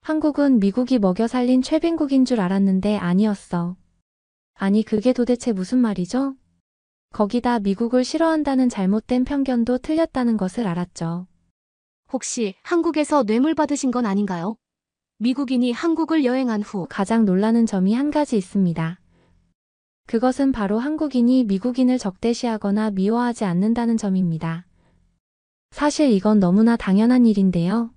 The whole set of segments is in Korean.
한국은 미국이 먹여 살린 최빈국인 줄 알았는데 아니었어. 아니 그게 도대체 무슨 말이죠? 거기다 미국을 싫어한다는 잘못된 편견도 틀렸다는 것을 알았죠. 혹시 한국에서 뇌물 받으신 건 아닌가요? 미국인이 한국을 여행한 후 가장 놀라는 점이 한 가지 있습니다. 그것은 바로 한국인이 미국인을 적대시하거나 미워하지 않는다는 점입니다. 사실 이건 너무나 당연한 일인데요.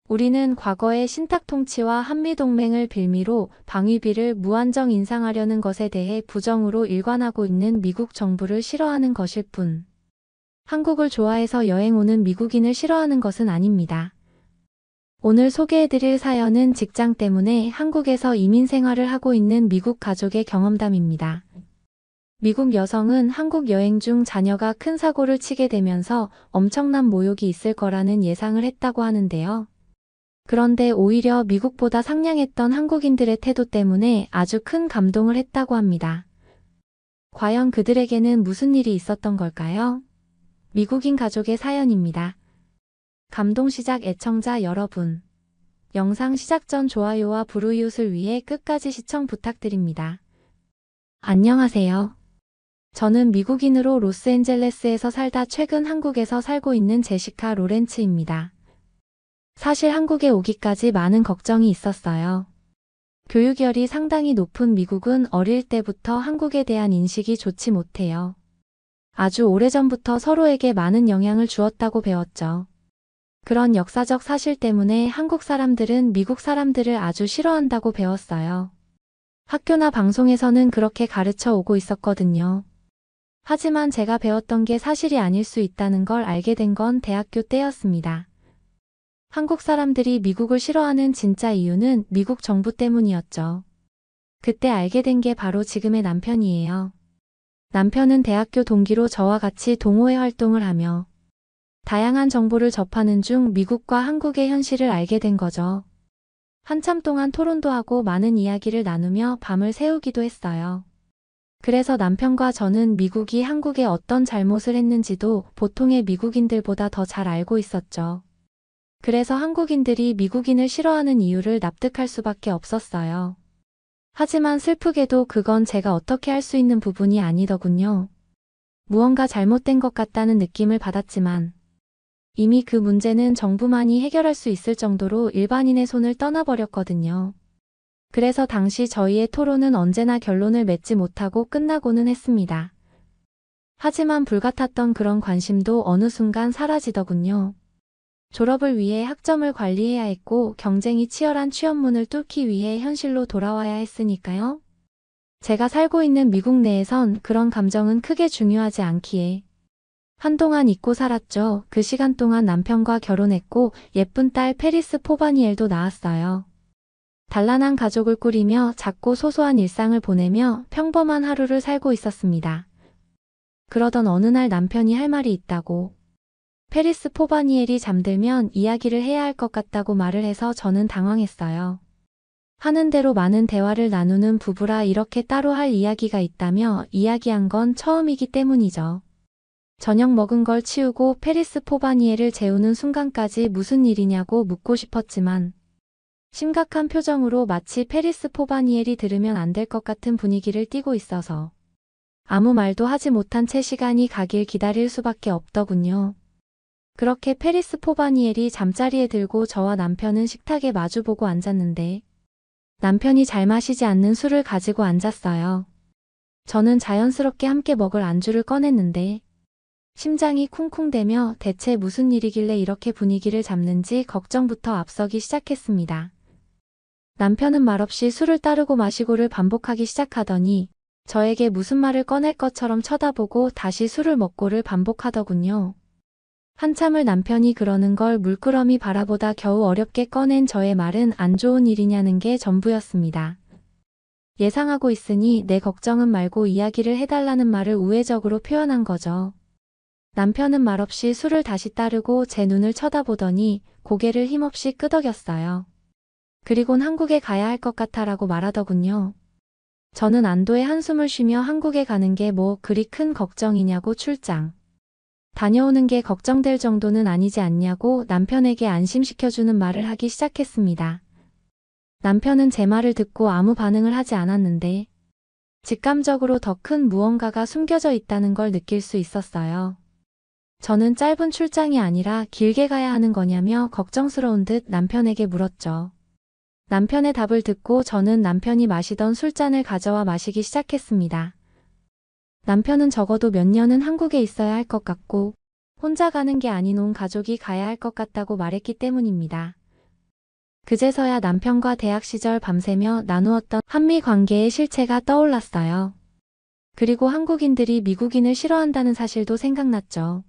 우리는 과거의 신탁통치와 한미동맹을 빌미로 방위비를 무한정 인상하려는 것에 대해 부정으로 일관하고 있는 미국 정부를 싫어하는 것일 뿐. 한국을 좋아해서 여행 오는 미국인을 싫어하는 것은 아닙니다. 오늘 소개해드릴 사연은 직장 때문에 한국에서 이민 생활을 하고 있는 미국 가족의 경험담입니다. 미국 여성은 한국 여행 중 자녀가 큰 사고를 치게 되면서 엄청난 모욕이 있을 거라는 예상을 했다고 하는데요. 그런데 오히려 미국보다 상냥했던 한국인들의 태도 때문에 아주 큰 감동을 했다고 합니다. 과연 그들에게는 무슨 일이 있었던 걸까요? 미국인 가족의 사연입니다. 감동 시작 애청자 여러분. 영상 시작 전 좋아요와 불우이웃을 위해 끝까지 시청 부탁드립니다. 안녕하세요. 저는 미국인으로 로스앤젤레스에서 살다 최근 한국에서 살고 있는 제시카 로렌츠입니다. 사실 한국에 오기까지 많은 걱정이 있었어요. 교육열이 상당히 높은 미국은 어릴 때부터 한국에 대한 인식이 좋지 못해요. 아주 오래전부터 서로에게 많은 영향을 주었다고 배웠죠. 그런 역사적 사실 때문에 한국 사람들은 미국 사람들을 아주 싫어한다고 배웠어요. 학교나 방송에서는 그렇게 가르쳐 오고 있었거든요. 하지만 제가 배웠던 게 사실이 아닐 수 있다는 걸 알게 된 건 대학교 때였습니다. 한국 사람들이 미국을 싫어하는 진짜 이유는 미국 정부 때문이었죠. 그때 알게 된 게 바로 지금의 남편이에요. 남편은 대학교 동기로 저와 같이 동호회 활동을 하며 다양한 정보를 접하는 중 미국과 한국의 현실을 알게 된 거죠. 한참 동안 토론도 하고 많은 이야기를 나누며 밤을 새우기도 했어요. 그래서 남편과 저는 미국이 한국에 어떤 잘못을 했는지도 보통의 미국인들보다 더 잘 알고 있었죠. 그래서 한국인들이 미국인을 싫어하는 이유를 납득할 수밖에 없었어요. 하지만 슬프게도 그건 제가 어떻게 할 수 있는 부분이 아니더군요. 무언가 잘못된 것 같다는 느낌을 받았지만 이미 그 문제는 정부만이 해결할 수 있을 정도로 일반인의 손을 떠나버렸거든요. 그래서 당시 저희의 토론은 언제나 결론을 맺지 못하고 끝나고는 했습니다. 하지만 불같았던 그런 관심도 어느 순간 사라지더군요. 졸업을 위해 학점을 관리해야 했고 경쟁이 치열한 취업문을 뚫기 위해 현실로 돌아와야 했으니까요. 제가 살고 있는 미국 내에선 그런 감정은 크게 중요하지 않기에 한동안 잊고 살았죠. 그 시간 동안 남편과 결혼했고 예쁜 딸 페리스 포바니엘도 낳았어요. 단란한 가족을 꾸리며 작고 소소한 일상을 보내며 평범한 하루를 살고 있었습니다. 그러던 어느 날 남편이 할 말이 있다고 페리스 포바니엘이 잠들면 이야기를 해야 할 것 같다고 말을 해서 저는 당황했어요. 하는 대로 많은 대화를 나누는 부부라 이렇게 따로 할 이야기가 있다며 이야기한 건 처음이기 때문이죠. 저녁 먹은 걸 치우고 페리스 포바니엘을 재우는 순간까지 무슨 일이냐고 묻고 싶었지만 심각한 표정으로 마치 페리스 포바니엘이 들으면 안 될 것 같은 분위기를 띠고 있어서 아무 말도 하지 못한 채 시간이 가길 기다릴 수밖에 없더군요. 그렇게 페리스 포바니엘이 잠자리에 들고 저와 남편은 식탁에 마주보고 앉았는데 남편이 잘 마시지 않는 술을 가지고 앉았어요. 저는 자연스럽게 함께 먹을 안주를 꺼냈는데 심장이 쿵쿵대며 대체 무슨 일이길래 이렇게 분위기를 잡는지 걱정부터 앞서기 시작했습니다. 남편은 말없이 술을 따르고 마시고를 반복하기 시작하더니 저에게 무슨 말을 꺼낼 것처럼 쳐다보고 다시 술을 먹고를 반복하더군요. 한참을 남편이 그러는 걸 물끄러미 바라보다 겨우 어렵게 꺼낸 저의 말은 안 좋은 일이냐는 게 전부였습니다. 예상하고 있으니 내 걱정은 말고 이야기를 해달라는 말을 우회적으로 표현한 거죠. 남편은 말없이 술을 다시 따르고 제 눈을 쳐다보더니 고개를 힘없이 끄덕였어요. 그리곤 한국에 가야 할 것 같아라고 말하더군요. 저는 안도의 한숨을 쉬며 한국에 가는 게 뭐 그리 큰 걱정이냐고 출장 다녀오는 게 걱정될 정도는 아니지 않냐고 남편에게 안심시켜주는 말을 하기 시작했습니다. 남편은 제 말을 듣고 아무 반응을 하지 않았는데 직감적으로 더 큰 무언가가 숨겨져 있다는 걸 느낄 수 있었어요. 저는 짧은 출장이 아니라 길게 가야 하는 거냐며 걱정스러운 듯 남편에게 물었죠. 남편의 답을 듣고 저는 남편이 마시던 술잔을 가져와 마시기 시작했습니다. 남편은 적어도 몇 년은 한국에 있어야 할 것 같고 혼자 가는 게 아닌 온 가족이 가야 할 것 같다고 말했기 때문입니다. 그제서야 남편과 대학 시절 밤새며 나누었던 한미 관계의 실체가 떠올랐어요. 그리고 한국인들이 미국인을 싫어한다는 사실도 생각났죠.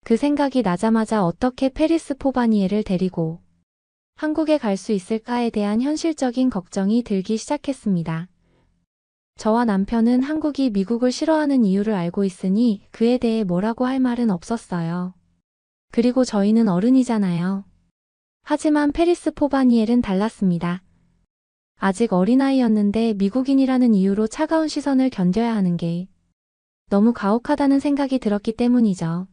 그 생각이 나자마자 어떻게 페리스 포바니에를 데리고 한국에 갈 수 있을까에 대한 현실적인 걱정이 들기 시작했습니다. 저와 남편은 한국이 미국을 싫어하는 이유를 알고 있으니 그에 대해 뭐라고 할 말은 없었어요. 그리고 저희는 어른이잖아요. 하지만 페리스 포바니엘은 달랐습니다. 아직 어린아이였는데 미국인이라는 이유로 차가운 시선을 견뎌야 하는 게 너무 가혹하다는 생각이 들었기 때문이죠.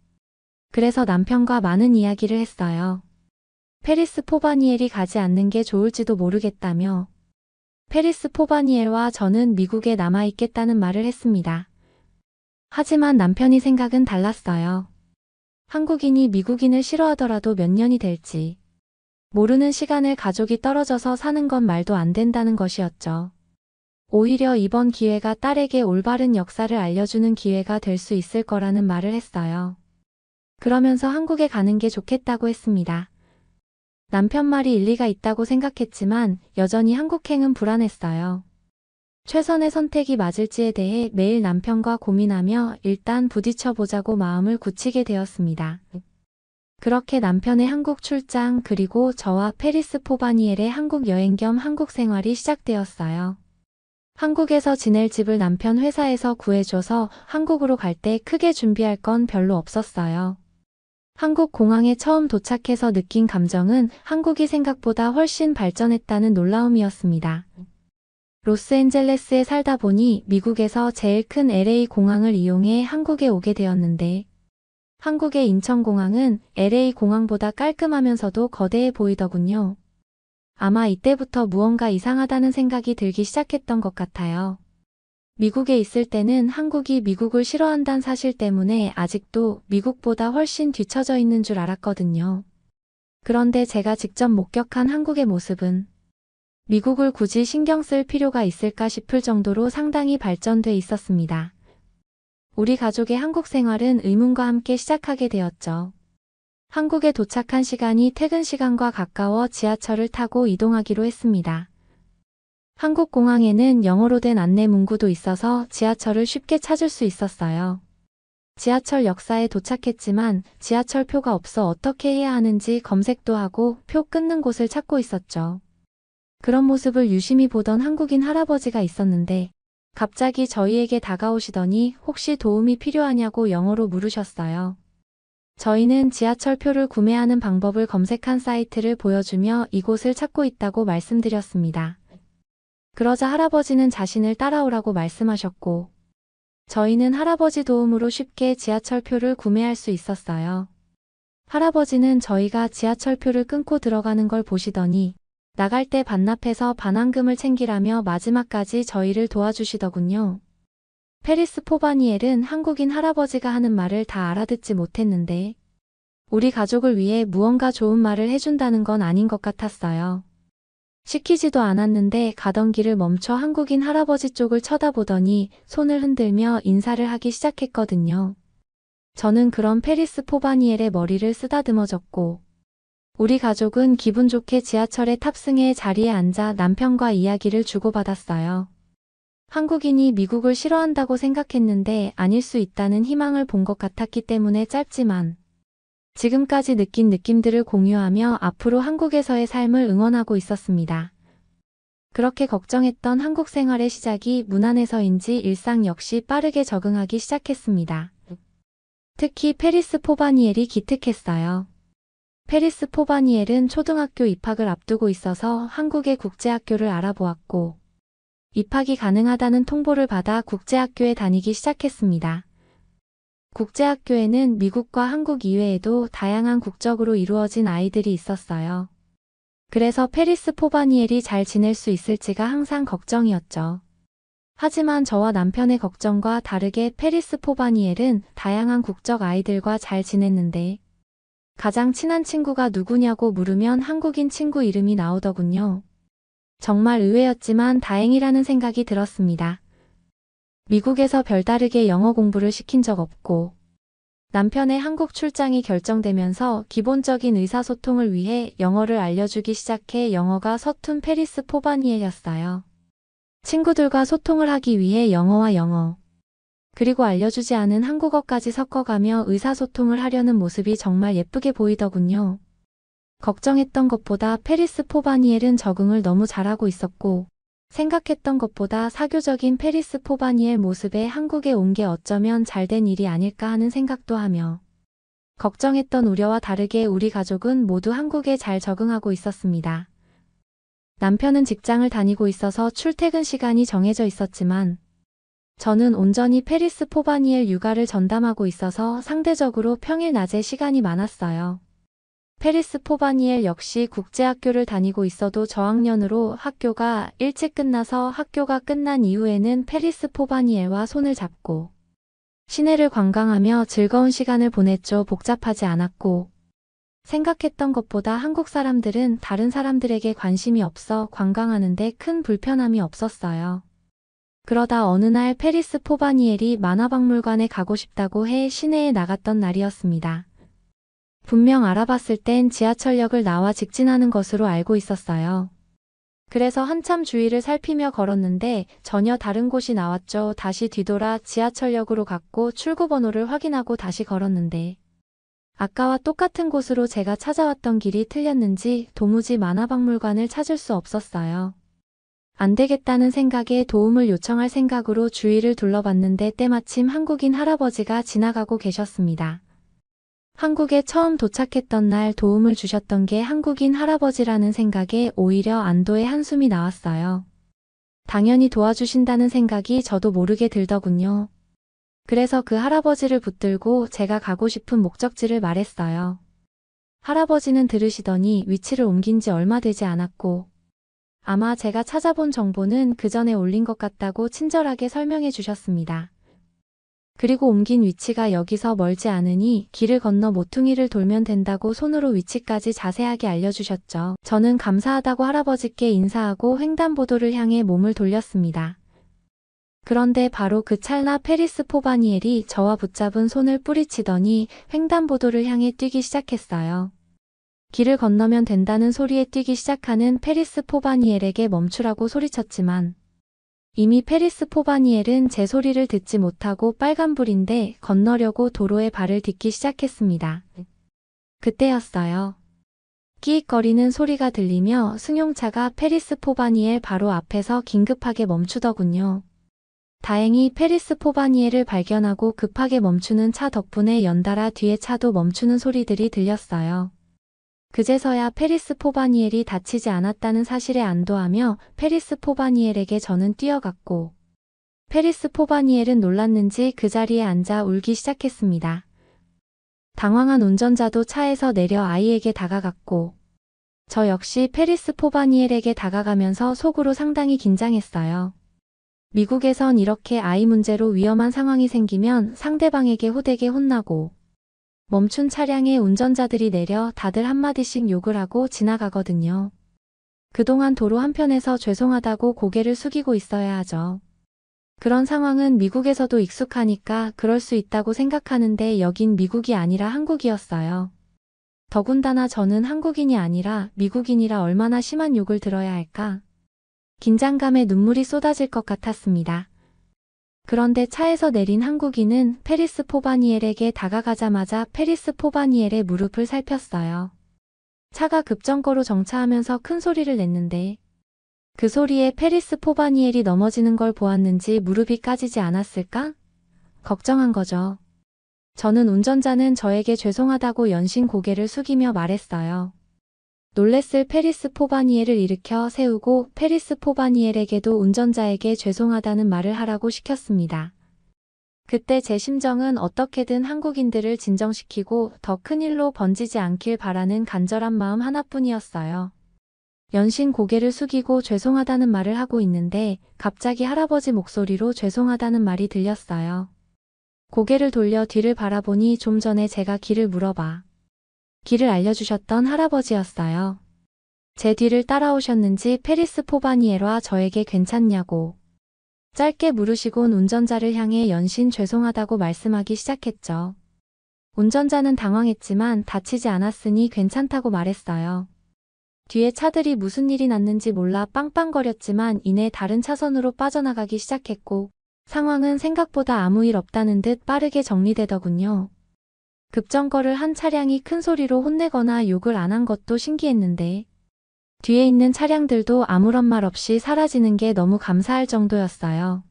그래서 남편과 많은 이야기를 했어요. 페리스 포바니엘이 가지 않는 게 좋을지도 모르겠다며 페리스 포바니엘과 저는 미국에 남아있겠다는 말을 했습니다. 하지만 남편이 생각은 달랐어요. 한국인이 미국인을 싫어하더라도 몇 년이 될지 모르는 시간을 가족이 떨어져서 사는 건 말도 안 된다는 것이었죠. 오히려 이번 기회가 딸에게 올바른 역사를 알려주는 기회가 될 수 있을 거라는 말을 했어요. 그러면서 한국에 가는 게 좋겠다고 했습니다. 남편 말이 일리가 있다고 생각했지만 여전히 한국행은 불안했어요. 최선의 선택이 맞을지에 대해 매일 남편과 고민하며 일단 부딪혀보자고 마음을 굳히게 되었습니다. 그렇게 남편의 한국 출장 그리고 저와 페리스 포바니엘의 한국 여행 겸 한국 생활이 시작되었어요. 한국에서 지낼 집을 남편 회사에서 구해줘서 한국으로 갈 때 크게 준비할 건 별로 없었어요. 한국 공항에 처음 도착해서 느낀 감정은 한국이 생각보다 훨씬 발전했다는 놀라움이었습니다. 로스앤젤레스에 살다 보니 미국에서 제일 큰 LA 공항을 이용해 한국에 오게 되었는데 한국의 인천공항은 LA 공항보다 깔끔하면서도 거대해 보이더군요. 아마 이때부터 무언가 이상하다는 생각이 들기 시작했던 것 같아요. 미국에 있을 때는 한국이 미국을 싫어한다는 사실 때문에 아직도 미국보다 훨씬 뒤처져 있는 줄 알았거든요. 그런데 제가 직접 목격한 한국의 모습은 미국을 굳이 신경 쓸 필요가 있을까 싶을 정도로 상당히 발전돼 있었습니다. 우리 가족의 한국 생활은 의문과 함께 시작하게 되었죠. 한국에 도착한 시간이 퇴근 시간과 가까워 지하철을 타고 이동하기로 했습니다. 한국 공항에는 영어로 된 안내 문구도 있어서 지하철을 쉽게 찾을 수 있었어요. 지하철 역사에 도착했지만 지하철표가 없어 어떻게 해야 하는지 검색도 하고 표 끊는 곳을 찾고 있었죠. 그런 모습을 유심히 보던 한국인 할아버지가 있었는데 갑자기 저희에게 다가오시더니 혹시 도움이 필요하냐고 영어로 물으셨어요. 저희는 지하철표를 구매하는 방법을 검색한 사이트를 보여주며 이곳을 찾고 있다고 말씀드렸습니다. 그러자 할아버지는 자신을 따라오라고 말씀하셨고 저희는 할아버지 도움으로 쉽게 지하철표를 구매할 수 있었어요. 할아버지는 저희가 지하철표를 끊고 들어가는 걸 보시더니 나갈 때 반납해서 반환금을 챙기라며 마지막까지 저희를 도와주시더군요. 페리스 포바니엘은 한국인 할아버지가 하는 말을 다 알아듣지 못했는데 우리 가족을 위해 무언가 좋은 말을 해준다는 건 아닌 것 같았어요. 시키지도 않았는데 가던 길을 멈춰 한국인 할아버지 쪽을 쳐다보더니 손을 흔들며 인사를 하기 시작했거든요. 저는 그런 페리스 포바니엘의 머리를 쓰다듬어줬고 우리 가족은 기분 좋게 지하철에 탑승해 자리에 앉아 남편과 이야기를 주고받았어요. 한국인이 미국을 싫어한다고 생각했는데 아닐 수 있다는 희망을 본 것 같았기 때문에 짧지만 지금까지 느낀 느낌들을 공유하며 앞으로 한국에서의 삶을 응원하고 있었습니다. 그렇게 걱정했던 한국 생활의 시작이 무난해서인지 일상 역시 빠르게 적응하기 시작했습니다. 특히 페리스 포바니엘이 기특했어요. 페리스 포바니엘은 초등학교 입학을 앞두고 있어서 한국의 국제학교를 알아보았고 입학이 가능하다는 통보를 받아 국제학교에 다니기 시작했습니다. 국제학교에는 미국과 한국 이외에도 다양한 국적으로 이루어진 아이들이 있었어요. 그래서 페리스 포바니엘이 잘 지낼 수 있을지가 항상 걱정이었죠. 하지만 저와 남편의 걱정과 다르게 페리스 포바니엘은 다양한 국적 아이들과 잘 지냈는데 가장 친한 친구가 누구냐고 물으면 한국인 친구 이름이 나오더군요. 정말 의외였지만 다행이라는 생각이 들었습니다. 미국에서 별다르게 영어 공부를 시킨 적 없고 남편의 한국 출장이 결정되면서 기본적인 의사소통을 위해 영어를 알려주기 시작해 영어가 서툰 페리스 포바니엘이었어요. 친구들과 소통을 하기 위해 영어와 영어, 그리고 알려주지 않은 한국어까지 섞어가며 의사소통을 하려는 모습이 정말 예쁘게 보이더군요. 걱정했던 것보다 페리스 포바니엘은 적응을 너무 잘하고 있었고 생각했던 것보다 사교적인 페리스 포바니엘 모습에 한국에 온 게 어쩌면 잘된 일이 아닐까 하는 생각도 하며 걱정했던 우려와 다르게 우리 가족은 모두 한국에 잘 적응하고 있었습니다. 남편은 직장을 다니고 있어서 출퇴근 시간이 정해져 있었지만 저는 온전히 페리스 포바니엘 육아를 전담하고 있어서 상대적으로 평일 낮에 시간이 많았어요. 페리스 포바니엘 역시 국제학교를 다니고 있어도 저학년으로 학교가 일찍 끝나서 학교가 끝난 이후에는 페리스 포바니엘과 손을 잡고 시내를 관광하며 즐거운 시간을 보냈죠. 복잡하지 않았고 생각했던 것보다 한국 사람들은 다른 사람들에게 관심이 없어 관광하는데 큰 불편함이 없었어요. 그러다 어느 날 페리스 포바니엘이 만화박물관에 가고 싶다고 해 시내에 나갔던 날이었습니다. 분명 알아봤을 땐 지하철역을 나와 직진하는 것으로 알고 있었어요. 그래서 한참 주위를 살피며 걸었는데 전혀 다른 곳이 나왔죠. 다시 뒤돌아 지하철역으로 갔고 출구 번호를 확인하고 다시 걸었는데 아까와 똑같은 곳으로 제가 찾아왔던 길이 틀렸는지 도무지 만화박물관을 찾을 수 없었어요. 안 되겠다는 생각에 도움을 요청할 생각으로 주위를 둘러봤는데 때마침 한국인 할아버지가 지나가고 계셨습니다. 한국에 처음 도착했던 날 도움을 주셨던 게 한국인 할아버지라는 생각에 오히려 안도의 한숨이 나왔어요. 당연히 도와주신다는 생각이 저도 모르게 들더군요. 그래서 그 할아버지를 붙들고 제가 가고 싶은 목적지를 말했어요. 할아버지는 들으시더니 위치를 옮긴 지 얼마 되지 않았고 아마 제가 찾아본 정보는 그 전에 올린 것 같다고 친절하게 설명해 주셨습니다. 그리고 옮긴 위치가 여기서 멀지 않으니 길을 건너 모퉁이를 돌면 된다고 손으로 위치까지 자세하게 알려주셨죠. 저는 감사하다고 할아버지께 인사하고 횡단보도를 향해 몸을 돌렸습니다. 그런데 바로 그 찰나 페리스 포바니엘이 저와 붙잡은 손을 뿌리치더니 횡단보도를 향해 뛰기 시작했어요. 길을 건너면 된다는 소리에 뛰기 시작하는 페리스 포바니엘에게 멈추라고 소리쳤지만 이미 페리스 포바니엘은 제 소리를 듣지 못하고 빨간불인데 건너려고 도로에 발을 딛기 시작했습니다. 그때였어요. 끼익거리는 소리가 들리며 승용차가 페리스 포바니엘 바로 앞에서 긴급하게 멈추더군요. 다행히 페리스 포바니엘을 발견하고 급하게 멈추는 차 덕분에 연달아 뒤에 차도 멈추는 소리들이 들렸어요. 그제서야 페리스 포바니엘이 다치지 않았다는 사실에 안도하며 페리스 포바니엘에게 저는 뛰어갔고 페리스 포바니엘은 놀랐는지 그 자리에 앉아 울기 시작했습니다. 당황한 운전자도 차에서 내려 아이에게 다가갔고 저 역시 페리스 포바니엘에게 다가가면서 속으로 상당히 긴장했어요. 미국에선 이렇게 아이 문제로 위험한 상황이 생기면 상대방에게 호되게 혼나고 멈춘 차량에 운전자들이 내려 다들 한마디씩 욕을 하고 지나가거든요. 그동안 도로 한편에서 죄송하다고 고개를 숙이고 있어야 하죠. 그런 상황은 미국에서도 익숙하니까 그럴 수 있다고 생각하는데 여긴 미국이 아니라 한국이었어요. 더군다나 저는 한국인이 아니라 미국인이라 얼마나 심한 욕을 들어야 할까? 긴장감에 눈물이 쏟아질 것 같았습니다. 그런데 차에서 내린 한국인은 페리스 포바니엘에게 다가가자마자 페리스 포바니엘의 무릎을 살폈어요. 차가 급정거로 정차하면서 큰 소리를 냈는데 그 소리에 페리스 포바니엘이 넘어지는 걸 보았는지 무릎이 까지지 않았을까? 걱정한 거죠. 저는 운전자는 저에게 죄송하다고 연신 고개를 숙이며 말했어요. 놀랬을 페리스 포바니엘을 일으켜 세우고 페리스 포바니엘에게도 운전자에게 죄송하다는 말을 하라고 시켰습니다. 그때 제 심정은 어떻게든 한국인들을 진정시키고 더 큰 일로 번지지 않길 바라는 간절한 마음 하나뿐이었어요. 연신 고개를 숙이고 죄송하다는 말을 하고 있는데 갑자기 할아버지 목소리로 죄송하다는 말이 들렸어요. 고개를 돌려 뒤를 바라보니 좀 전에 제가 길을 물어봐 길을 알려주셨던 할아버지였어요. 제 뒤를 따라오셨는지 페리스 포바니에라 저에게 괜찮냐고 짧게 물으시곤 운전자를 향해 연신 죄송하다고 말씀하기 시작했죠. 운전자는 당황했지만 다치지 않았으니 괜찮다고 말했어요. 뒤에 차들이 무슨 일이 났는지 몰라 빵빵거렸지만 이내 다른 차선으로 빠져나가기 시작했고 상황은 생각보다 아무 일 없다는 듯 빠르게 정리되더군요. 급정거를 한 차량이 큰 소리로 혼내거나 욕을 안 한 것도 신기했는데 뒤에 있는 차량들도 아무런 말 없이 사라지는 게 너무 감사할 정도였어요.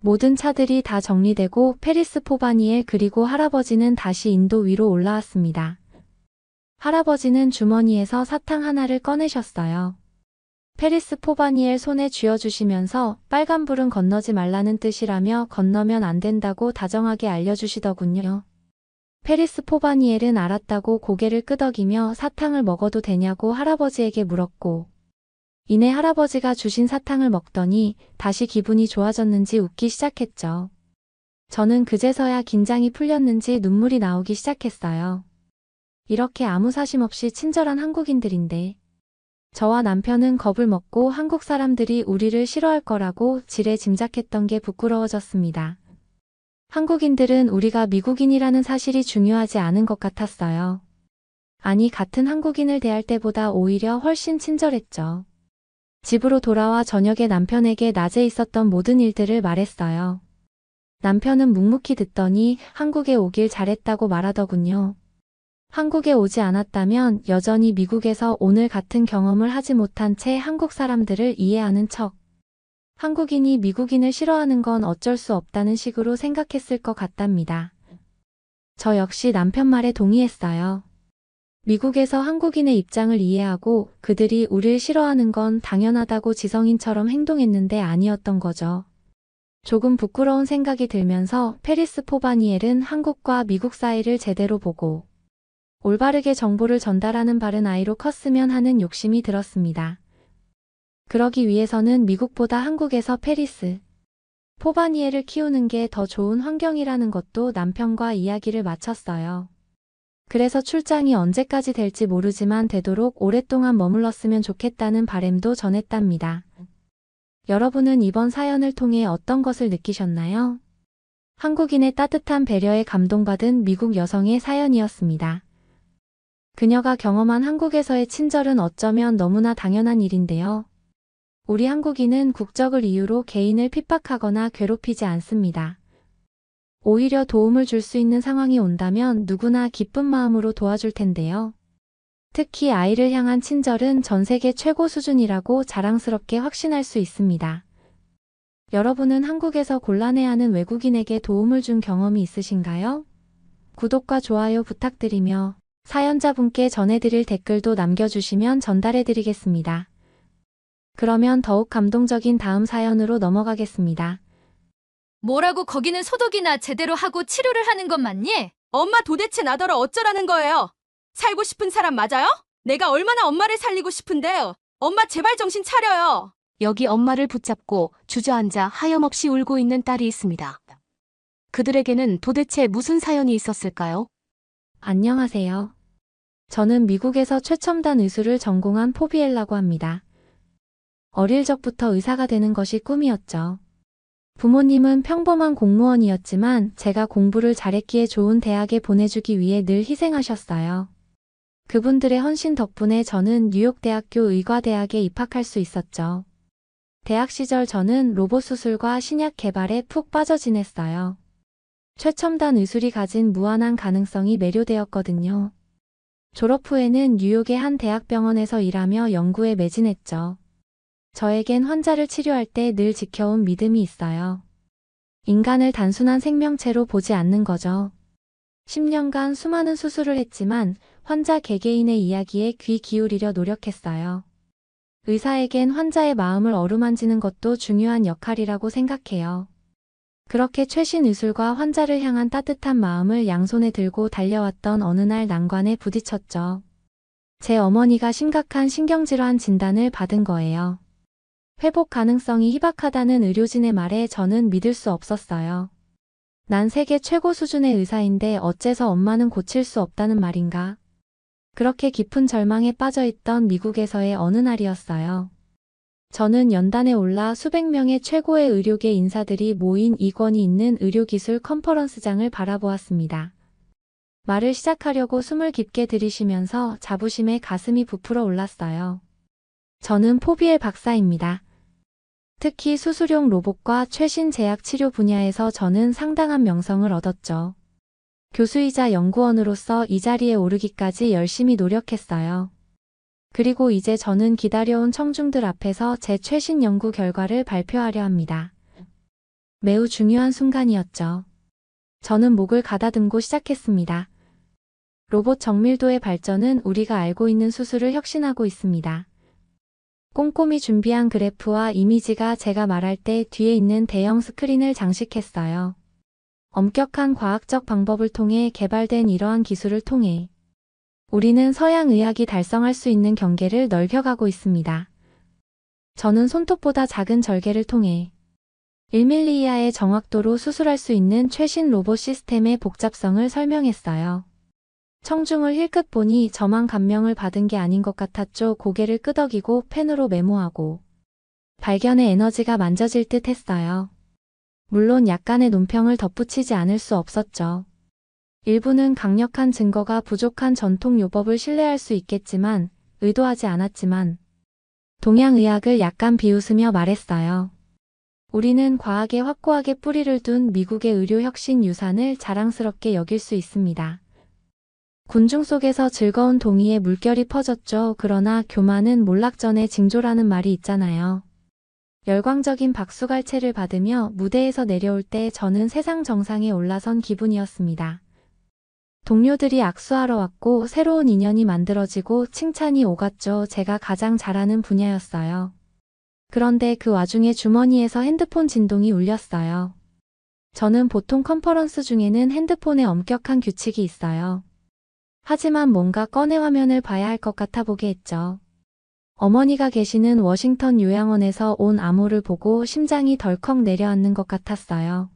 모든 차들이 다 정리되고 페리스 포바니엘 그리고 할아버지는 다시 인도 위로 올라왔습니다. 할아버지는 주머니에서 사탕 하나를 꺼내셨어요. 페리스 포바니엘 손에 쥐어주시면서 빨간불은 건너지 말라는 뜻이라며 건너면 안 된다고 다정하게 알려주시더군요. 페리스 포바니엘은 알았다고 고개를 끄덕이며 사탕을 먹어도 되냐고 할아버지에게 물었고 이내 할아버지가 주신 사탕을 먹더니 다시 기분이 좋아졌는지 웃기 시작했죠. 저는 그제서야 긴장이 풀렸는지 눈물이 나오기 시작했어요. 이렇게 아무 사심 없이 친절한 한국인들인데 저와 남편은 겁을 먹고 한국 사람들이 우리를 싫어할 거라고 지레 짐작했던 게 부끄러워졌습니다. 한국인들은 우리가 미국인이라는 사실이 중요하지 않은 것 같았어요. 아니, 같은 한국인을 대할 때보다 오히려 훨씬 친절했죠. 집으로 돌아와 저녁에 남편에게 낮에 있었던 모든 일들을 말했어요. 남편은 묵묵히 듣더니 한국에 오길 잘했다고 말하더군요. 한국에 오지 않았다면 여전히 미국에서 오늘 같은 경험을 하지 못한 채 한국 사람들을 이해하는 척. 한국인이 미국인을 싫어하는 건 어쩔 수 없다는 식으로 생각했을 것 같답니다. 저 역시 남편 말에 동의했어요. 미국에서 한국인의 입장을 이해하고 그들이 우릴 싫어하는 건 당연하다고 지성인처럼 행동했는데 아니었던 거죠. 조금 부끄러운 생각이 들면서 페리스 포바니엘은 한국과 미국 사이를 제대로 보고 올바르게 정보를 전달하는 바른 아이로 컸으면 하는 욕심이 들었습니다. 그러기 위해서는 미국보다 한국에서 페리스 포바니엘을 키우는 게 더 좋은 환경이라는 것도 남편과 이야기를 마쳤어요. 그래서 출장이 언제까지 될지 모르지만 되도록 오랫동안 머물렀으면 좋겠다는 바람도 전했답니다. 여러분은 이번 사연을 통해 어떤 것을 느끼셨나요? 한국인의 따뜻한 배려에 감동받은 미국 여성의 사연이었습니다. 그녀가 경험한 한국에서의 친절은 어쩌면 너무나 당연한 일인데요. 우리 한국인은 국적을 이유로 개인을 핍박하거나 괴롭히지 않습니다. 오히려 도움을 줄 수 있는 상황이 온다면 누구나 기쁜 마음으로 도와줄 텐데요. 특히 아이를 향한 친절은 전 세계 최고 수준이라고 자랑스럽게 확신할 수 있습니다. 여러분은 한국에서 곤란해하는 외국인에게 도움을 준 경험이 있으신가요? 구독과 좋아요 부탁드리며 사연자분께 전해드릴 댓글도 남겨주시면 전달해드리겠습니다. 그러면 더욱 감동적인 다음 사연으로 넘어가겠습니다. 뭐라고 거기는 소독이나 제대로 하고 치료를 하는 것 맞니? 엄마 도대체 나더러 어쩌라는 거예요? 살고 싶은 사람 맞아요? 내가 얼마나 엄마를 살리고 싶은데요. 엄마 제발 정신 차려요. 여기 엄마를 붙잡고 주저앉아 하염없이 울고 있는 딸이 있습니다. 그들에게는 도대체 무슨 사연이 있었을까요? 안녕하세요. 저는 미국에서 최첨단 의술을 전공한 포비엘라고 합니다. 어릴 적부터 의사가 되는 것이 꿈이었죠. 부모님은 평범한 공무원이었지만 제가 공부를 잘했기에 좋은 대학에 보내주기 위해 늘 희생하셨어요. 그분들의 헌신 덕분에 저는 뉴욕대학교 의과대학에 입학할 수 있었죠. 대학 시절 저는 로봇 수술과 신약 개발에 푹 빠져 지냈어요. 최첨단 의술이 가진 무한한 가능성이 매료되었거든요. 졸업 후에는 뉴욕의 한 대학병원에서 일하며 연구에 매진했죠. 저에겐 환자를 치료할 때 늘 지켜온 믿음이 있어요. 인간을 단순한 생명체로 보지 않는 거죠. 10년간 수많은 수술을 했지만 환자 개개인의 이야기에 귀 기울이려 노력했어요. 의사에겐 환자의 마음을 어루만지는 것도 중요한 역할이라고 생각해요. 그렇게 최신 의술과 환자를 향한 따뜻한 마음을 양손에 들고 달려왔던 어느 날 난관에 부딪혔죠. 제 어머니가 심각한 신경질환 진단을 받은 거예요. 회복 가능성이 희박하다는 의료진의 말에 저는 믿을 수 없었어요. 난 세계 최고 수준의 의사인데 어째서 엄마는 고칠 수 없다는 말인가? 그렇게 깊은 절망에 빠져 있던 미국에서의 어느 날이었어요. 저는 연단에 올라 수백 명의 최고의 의료계 인사들이 모인 이권이 있는 의료기술 컨퍼런스장을 바라보았습니다. 말을 시작하려고 숨을 깊게 들이쉬면서 자부심에 가슴이 부풀어 올랐어요. 저는 포비엘 박사입니다. 특히 수술용 로봇과 최신 제약 치료 분야에서 저는 상당한 명성을 얻었죠. 교수이자 연구원으로서 이 자리에 오르기까지 열심히 노력했어요. 그리고 이제 저는 기다려온 청중들 앞에서 제 최신 연구 결과를 발표하려 합니다. 매우 중요한 순간이었죠. 저는 목을 가다듬고 시작했습니다. 로봇 정밀도의 발전은 우리가 알고 있는 수술을 혁신하고 있습니다. 꼼꼼히 준비한 그래프와 이미지가 제가 말할 때 뒤에 있는 대형 스크린을 장식했어요. 엄격한 과학적 방법을 통해 개발된 이러한 기술을 통해 우리는 서양 의학이 달성할 수 있는 경계를 넓혀가고 있습니다. 저는 손톱보다 작은 절개를 통해 1mm 이하의 정확도로 수술할 수 있는 최신 로봇 시스템의 복잡성을 설명했어요. 청중을 힐끗 보니 저만 감명을 받은 게 아닌 것 같았죠. 고개를 끄덕이고 펜으로 메모하고 발견의 에너지가 만져질 듯 했어요. 물론 약간의 논평을 덧붙이지 않을 수 없었죠. 일부는 강력한 증거가 부족한 전통 요법을 신뢰할 수 있겠지만 의도하지 않았지만 동양의학을 약간 비웃으며 말했어요. 우리는 과학에 확고하게 뿌리를 둔 미국의 의료 혁신 유산을 자랑스럽게 여길 수 있습니다. 군중 속에서 즐거운 동의의 물결이 퍼졌죠. 그러나 교만은 몰락전의 징조라는 말이 있잖아요. 열광적인 박수갈채를 받으며 무대에서 내려올 때 저는 세상 정상에 올라선 기분이었습니다. 동료들이 악수하러 왔고 새로운 인연이 만들어지고 칭찬이 오갔죠. 제가 가장 잘하는 분야였어요. 그런데 그 와중에 주머니에서 핸드폰 진동이 울렸어요. 저는 보통 컨퍼런스 중에는 핸드폰에 엄격한 규칙이 있어요. 하지만 뭔가 꺼내 화면을 봐야 할 것 같아 보게 했죠. 어머니가 계시는 워싱턴 요양원에서 온 암호를 보고 심장이 덜컥 내려앉는 것 같았어요.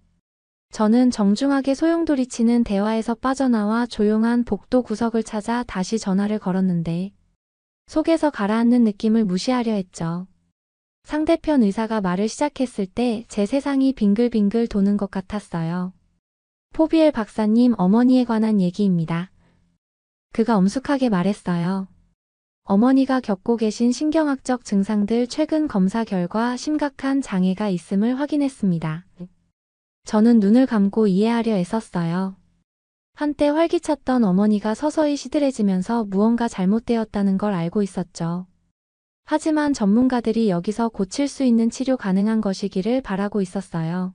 저는 정중하게 소용돌이치는 대화에서 빠져나와 조용한 복도 구석을 찾아 다시 전화를 걸었는데 속에서 가라앉는 느낌을 무시하려 했죠. 상대편 의사가 말을 시작했을 때 제 세상이 빙글빙글 도는 것 같았어요. 포비엘 박사님, 어머니에 관한 얘기입니다. 그가 엄숙하게 말했어요. 어머니가 겪고 계신 신경학적 증상들 최근 검사 결과 심각한 장애가 있음을 확인했습니다. 저는 눈을 감고 이해하려 애썼어요. 한때 활기찼던 어머니가 서서히 시들해지면서 무언가 잘못되었다는 걸 알고 있었죠. 하지만 전문가들이 여기서 고칠 수 있는 치료 가능한 것이기를 바라고 있었어요.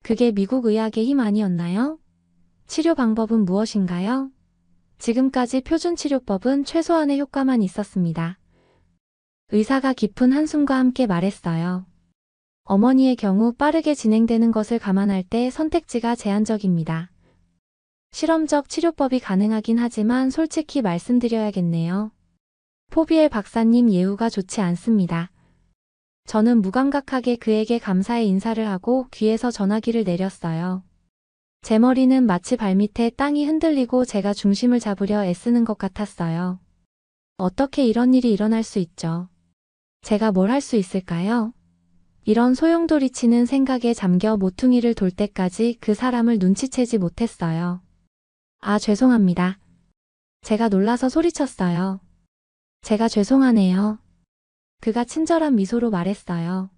그게 미국 의학의 힘 아니었나요? 치료 방법은 무엇인가요? 지금까지 표준 치료법은 최소한의 효과만 있었습니다. 의사가 깊은 한숨과 함께 말했어요. 어머니의 경우 빠르게 진행되는 것을 감안할 때 선택지가 제한적입니다. 실험적 치료법이 가능하긴 하지만 솔직히 말씀드려야겠네요. 포비엘 박사님 예우가 좋지 않습니다. 저는 무감각하게 그에게 감사의 인사를 하고 귀에서 전화기를 내렸어요. 제 머리는 마치 발밑에 땅이 흔들리고 제가 중심을 잡으려 애쓰는 것 같았어요. 어떻게 이런 일이 일어날 수 있죠? 제가 뭘 할 수 있을까요? 이런 소용돌이치는 생각에 잠겨 모퉁이를 돌 때까지 그 사람을 눈치채지 못했어요. 아, 죄송합니다. 제가 놀라서 소리쳤어요. 제가 죄송하네요. 그가 친절한 미소로 말했어요.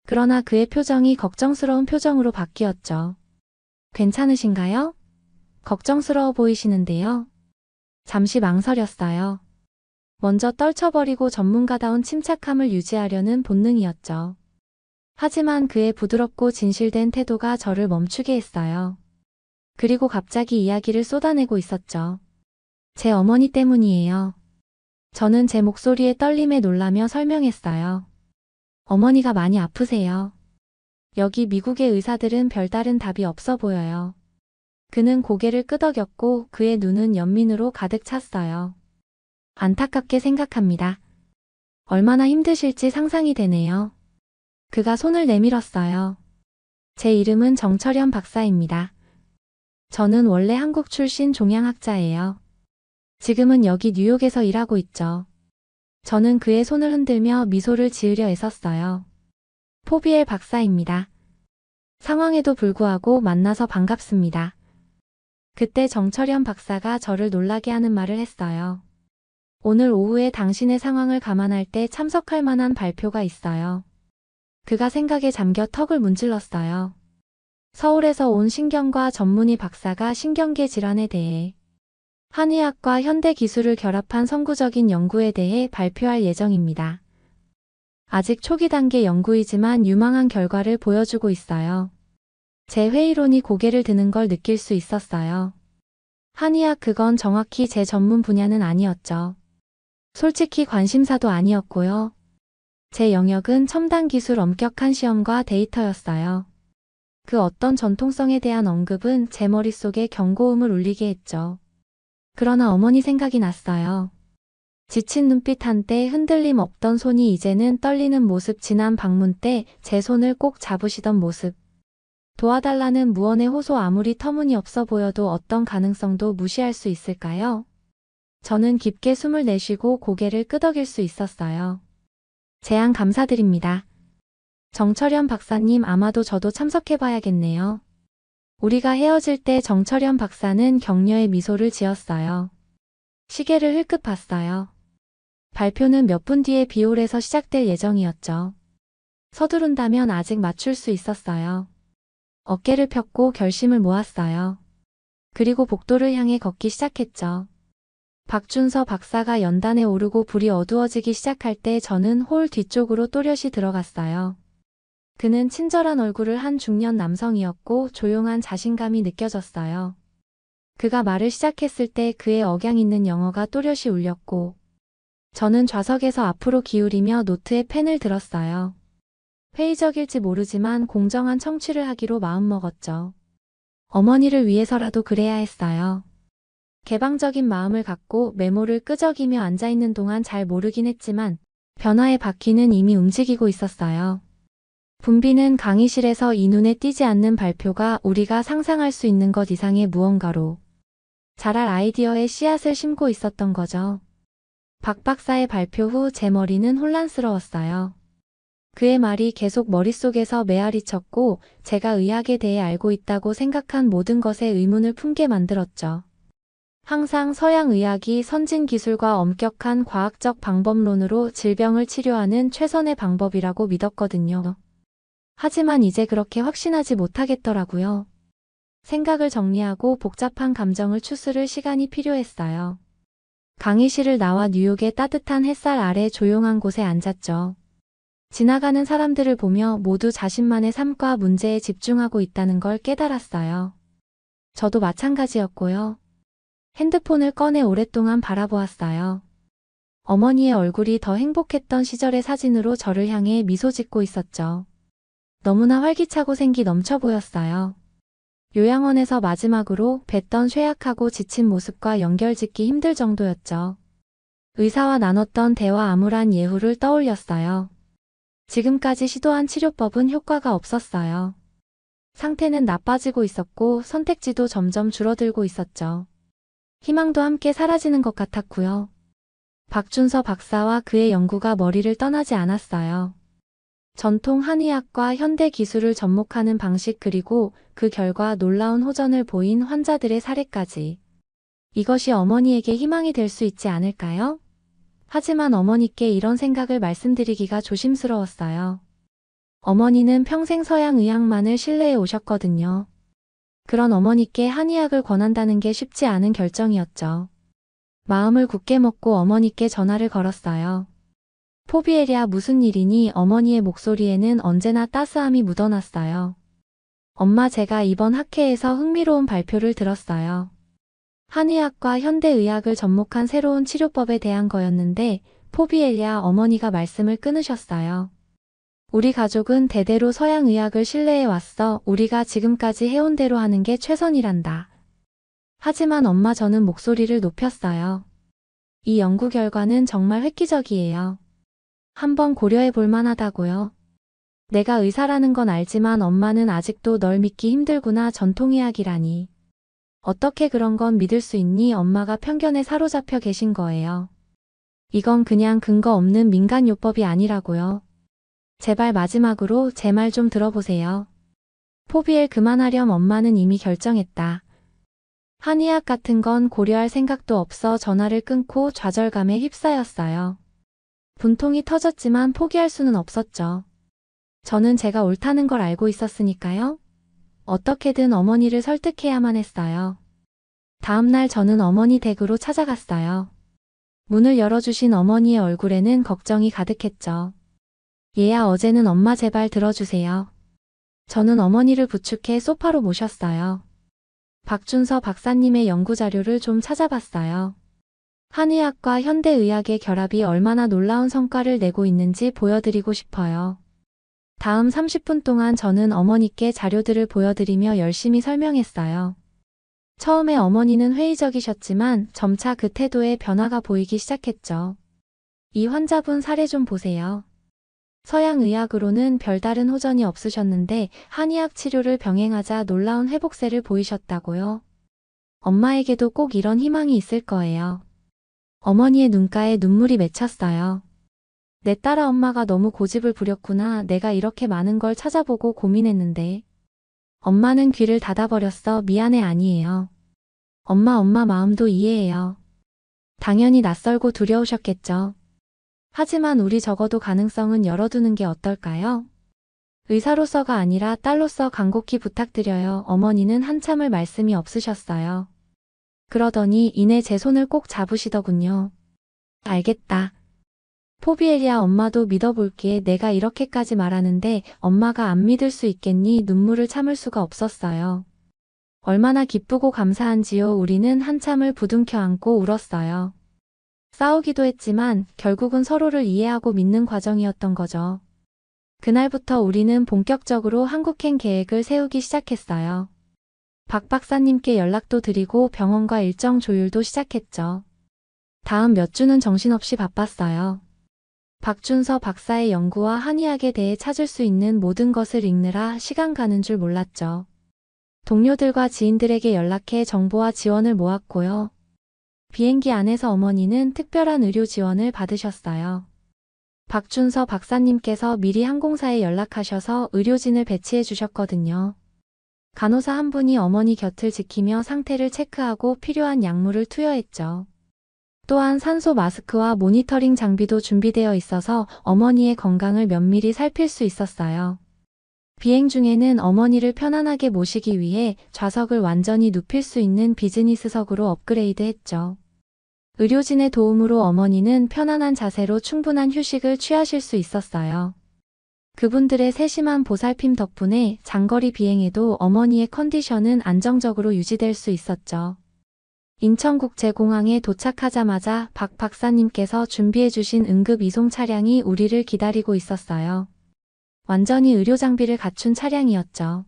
그러나 그의 표정이 걱정스러운 표정으로 바뀌었죠. 괜찮으신가요? 걱정스러워 보이시는데요. 잠시 망설였어요. 먼저 떨쳐버리고 전문가다운 침착함을 유지하려는 본능이었죠. 하지만 그의 부드럽고 진실된 태도가 저를 멈추게 했어요. 그리고 갑자기 이야기를 쏟아내고 있었죠. 제 어머니 때문이에요. 저는 제 목소리의 떨림에 놀라며 설명했어요. 어머니가 많이 아프세요. 여기 미국의 의사들은 별다른 답이 없어 보여요. 그는 고개를 끄덕였고 그의 눈은 연민으로 가득 찼어요. 안타깝게 생각합니다. 얼마나 힘드실지 상상이 되네요. 그가 손을 내밀었어요. 제 이름은 정철현 박사입니다. 저는 원래 한국 출신 종양학자예요. 지금은 여기 뉴욕에서 일하고 있죠. 저는 그의 손을 흔들며 미소를 지으려 애썼어요. 포비엘 박사입니다. 상황에도 불구하고 만나서 반갑습니다. 그때 정철현 박사가 저를 놀라게 하는 말을 했어요. 오늘 오후에 당신의 상황을 감안할 때 참석할 만한 발표가 있어요. 그가 생각에 잠겨 턱을 문질렀어요. 서울에서 온 신경과 전문의 박사가 신경계 질환에 대해 한의학과 현대 기술을 결합한 선구적인 연구에 대해 발표할 예정입니다. 아직 초기 단계 연구이지만 유망한 결과를 보여주고 있어요. 제 회의론이 고개를 드는 걸 느낄 수 있었어요. 한의학 그건 정확히 제 전문 분야는 아니었죠. 솔직히 관심사도 아니었고요. 제 영역은 첨단 기술 엄격한 시험과 데이터였어요. 그 어떤 전통성에 대한 언급은 제 머릿속에 경고음을 울리게 했죠. 그러나 어머니 생각이 났어요. 지친 눈빛 한때 흔들림 없던 손이 이제는 떨리는 모습, 지난 방문 때 제 손을 꼭 잡으시던 모습. 도와달라는 무언의 호소, 아무리 터무니없어 보여도 어떤 가능성도 무시할 수 있을까요? 저는 깊게 숨을 내쉬고 고개를 끄덕일 수 있었어요. 제안 감사드립니다. 정철현 박사님, 아마도 저도 참석해봐야겠네요. 우리가 헤어질 때 정철현 박사는 격려의 미소를 지었어요. 시계를 흘끗 봤어요. 발표는 몇 분 뒤에 비올에서 시작될 예정이었죠. 서두른다면 아직 맞출 수 있었어요. 어깨를 폈고 결심을 모았어요. 그리고 복도를 향해 걷기 시작했죠. 박준서 박사가 연단에 오르고 불이 어두워지기 시작할 때 저는 홀 뒤쪽으로 또렷이 들어갔어요. 그는 친절한 얼굴을 한 중년 남성이었고 조용한 자신감이 느껴졌어요. 그가 말을 시작했을 때 그의 억양 있는 영어가 또렷이 울렸고 저는 좌석에서 앞으로 기울이며 노트에 펜을 들었어요. 회의적일지 모르지만 공정한 청취를 하기로 마음먹었죠. 어머니를 위해서라도 그래야 했어요. 개방적인 마음을 갖고 메모를 끄적이며 앉아있는 동안 잘 모르긴 했지만 변화의 바퀴는 이미 움직이고 있었어요. 분비는 강의실에서 이 눈에 띄지 않는 발표가 우리가 상상할 수 있는 것 이상의 무언가로 자랄 아이디어의 씨앗을 심고 있었던 거죠. 박 박사의 발표 후 제 머리는 혼란스러웠어요. 그의 말이 계속 머릿속에서 메아리 쳤고 제가 의학에 대해 알고 있다고 생각한 모든 것에 의문을 품게 만들었죠. 항상 서양 의학이 선진 기술과 엄격한 과학적 방법론으로 질병을 치료하는 최선의 방법이라고 믿었거든요. 하지만 이제 그렇게 확신하지 못하겠더라고요. 생각을 정리하고 복잡한 감정을 추스를 시간이 필요했어요. 강의실을 나와 뉴욕의 따뜻한 햇살 아래 조용한 곳에 앉았죠. 지나가는 사람들을 보며 모두 자신만의 삶과 문제에 집중하고 있다는 걸 깨달았어요. 저도 마찬가지였고요. 핸드폰을 꺼내 오랫동안 바라보았어요. 어머니의 얼굴이 더 행복했던 시절의 사진으로 저를 향해 미소 짓고 있었죠. 너무나 활기차고 생기 넘쳐 보였어요. 요양원에서 마지막으로 뵀던 쇠약하고 지친 모습과 연결짓기 힘들 정도였죠. 의사와 나눴던 대화, 암울한 예후를 떠올렸어요. 지금까지 시도한 치료법은 효과가 없었어요. 상태는 나빠지고 있었고 선택지도 점점 줄어들고 있었죠. 희망도 함께 사라지는 것 같았고요. 박준서 박사와 그의 연구가 머리를 떠나지 않았어요. 전통 한의학과 현대 기술을 접목하는 방식, 그리고 그 결과 놀라운 호전을 보인 환자들의 사례까지. 이것이 어머니에게 희망이 될 수 있지 않을까요? 하지만 어머니께 이런 생각을 말씀드리기가 조심스러웠어요. 어머니는 평생 서양 의학만을 신뢰해 오셨거든요. 그런 어머니께 한의학을 권한다는 게 쉽지 않은 결정이었죠. 마음을 굳게 먹고 어머니께 전화를 걸었어요. 포비엘이야, 무슨 일이니? 어머니의 목소리에는 언제나 따스함이 묻어났어요. 엄마, 제가 이번 학회에서 흥미로운 발표를 들었어요. 한의학과 현대의학을 접목한 새로운 치료법에 대한 거였는데 포비엘이야, 어머니가 말씀을 끊으셨어요. 우리 가족은 대대로 서양의학을 신뢰해 왔어. 우리가 지금까지 해온 대로 하는 게 최선이란다. 하지만 엄마, 저는 목소리를 높였어요. 이 연구 결과는 정말 획기적이에요. 한번 고려해 볼 만하다고요. 내가 의사라는 건 알지만 엄마는 아직도 널 믿기 힘들구나. 전통의학이라니. 어떻게 그런 건 믿을 수 있니? 엄마가 편견에 사로잡혀 계신 거예요. 이건 그냥 근거 없는 민간요법이 아니라고요. 제발 마지막으로 제 말 좀 들어보세요. 포비엘 그만하렴. 엄마는 이미 결정했다. 한의학 같은 건 고려할 생각도 없어 전화를 끊고 좌절감에 휩싸였어요. 분통이 터졌지만 포기할 수는 없었죠. 저는 제가 옳다는 걸 알고 있었으니까요. 어떻게든 어머니를 설득해야만 했어요. 다음 날 저는 어머니 댁으로 찾아갔어요. 문을 열어주신 어머니의 얼굴에는 걱정이 가득했죠. 얘야, 어제는 엄마 제발 들어주세요. 저는 어머니를 부축해 소파로 모셨어요. 박준서 박사님의 연구 자료를 좀 찾아봤어요. 한의학과 현대의학의 결합이 얼마나 놀라운 성과를 내고 있는지 보여드리고 싶어요. 다음 30분 동안 저는 어머니께 자료들을 보여드리며 열심히 설명했어요. 처음에 어머니는 회의적이셨지만 점차 그 태도에 변화가 보이기 시작했죠. 이 환자분 사례 좀 보세요. 서양의학으로는 별다른 호전이 없으셨는데 한의학 치료를 병행하자 놀라운 회복세를 보이셨다고요. 엄마에게도 꼭 이런 희망이 있을 거예요. 어머니의 눈가에 눈물이 맺혔어요. 내 딸아, 엄마가 너무 고집을 부렸구나. 내가 이렇게 많은 걸 찾아보고 고민했는데. 엄마는 귀를 닫아버렸어. 미안해. 아니에요. 엄마 마음도 이해해요. 당연히 낯설고 두려우셨겠죠. 하지만 우리 적어도 가능성은 열어두는 게 어떨까요? 의사로서가 아니라 딸로서 간곡히 부탁드려요. 어머니는 한참을 말씀이 없으셨어요. 그러더니 이내 제 손을 꼭 잡으시더군요. 알겠다. 포비엘이야, 엄마도 믿어볼게. 내가 이렇게까지 말하는데 엄마가 안 믿을 수 있겠니? 눈물을 참을 수가 없었어요. 얼마나 기쁘고 감사한지요. 우리는 한참을 부둥켜 안고 울었어요. 싸우기도 했지만 결국은 서로를 이해하고 믿는 과정이었던 거죠. 그날부터 우리는 본격적으로 한국행 계획을 세우기 시작했어요. 박 박사님께 연락도 드리고 병원과 일정 조율도 시작했죠. 다음 몇 주는 정신없이 바빴어요. 박준서 박사의 연구와 한의학에 대해 찾을 수 있는 모든 것을 읽느라 시간 가는 줄 몰랐죠. 동료들과 지인들에게 연락해 정보와 지원을 모았고요. 비행기 안에서 어머니는 특별한 의료 지원을 받으셨어요. 박준서 박사님께서 미리 항공사에 연락하셔서 의료진을 배치해 주셨거든요. 간호사 한 분이 어머니 곁을 지키며 상태를 체크하고 필요한 약물을 투여했죠. 또한 산소 마스크와 모니터링 장비도 준비되어 있어서 어머니의 건강을 면밀히 살필 수 있었어요. 비행 중에는 어머니를 편안하게 모시기 위해 좌석을 완전히 눕힐 수 있는 비즈니스석으로 업그레이드했죠. 의료진의 도움으로 어머니는 편안한 자세로 충분한 휴식을 취하실 수 있었어요. 그분들의 세심한 보살핌 덕분에 장거리 비행에도 어머니의 컨디션은 안정적으로 유지될 수 있었죠. 인천국제공항에 도착하자마자 박 박사님께서 준비해 주신 응급 이송 차량이 우리를 기다리고 있었어요. 완전히 의료 장비를 갖춘 차량이었죠.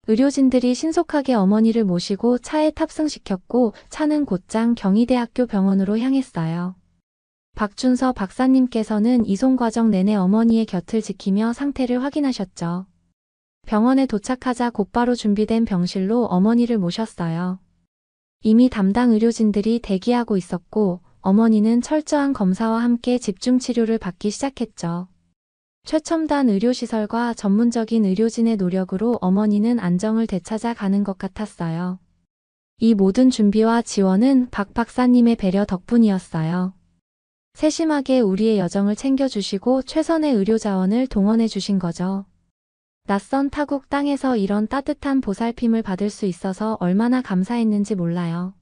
의료진들이 신속하게 어머니를 모시고 차에 탑승시켰고 차는 곧장 경희대학교 병원으로 향했어요. 박준서 박사님께서는 이송 과정 내내 어머니의 곁을 지키며 상태를 확인하셨죠. 병원에 도착하자 곧바로 준비된 병실로 어머니를 모셨어요. 이미 담당 의료진들이 대기하고 있었고 어머니는 철저한 검사와 함께 집중 치료를 받기 시작했죠. 최첨단 의료시설과 전문적인 의료진의 노력으로 어머니는 안정을 되찾아 가는 것 같았어요. 이 모든 준비와 지원은 박 박사님의 배려 덕분이었어요. 세심하게 우리의 여정을 챙겨주시고 최선의 의료 자원을 동원해 주신 거죠. 낯선 타국 땅에서 이런 따뜻한 보살핌을 받을 수 있어서 얼마나 감사했는지 몰라요.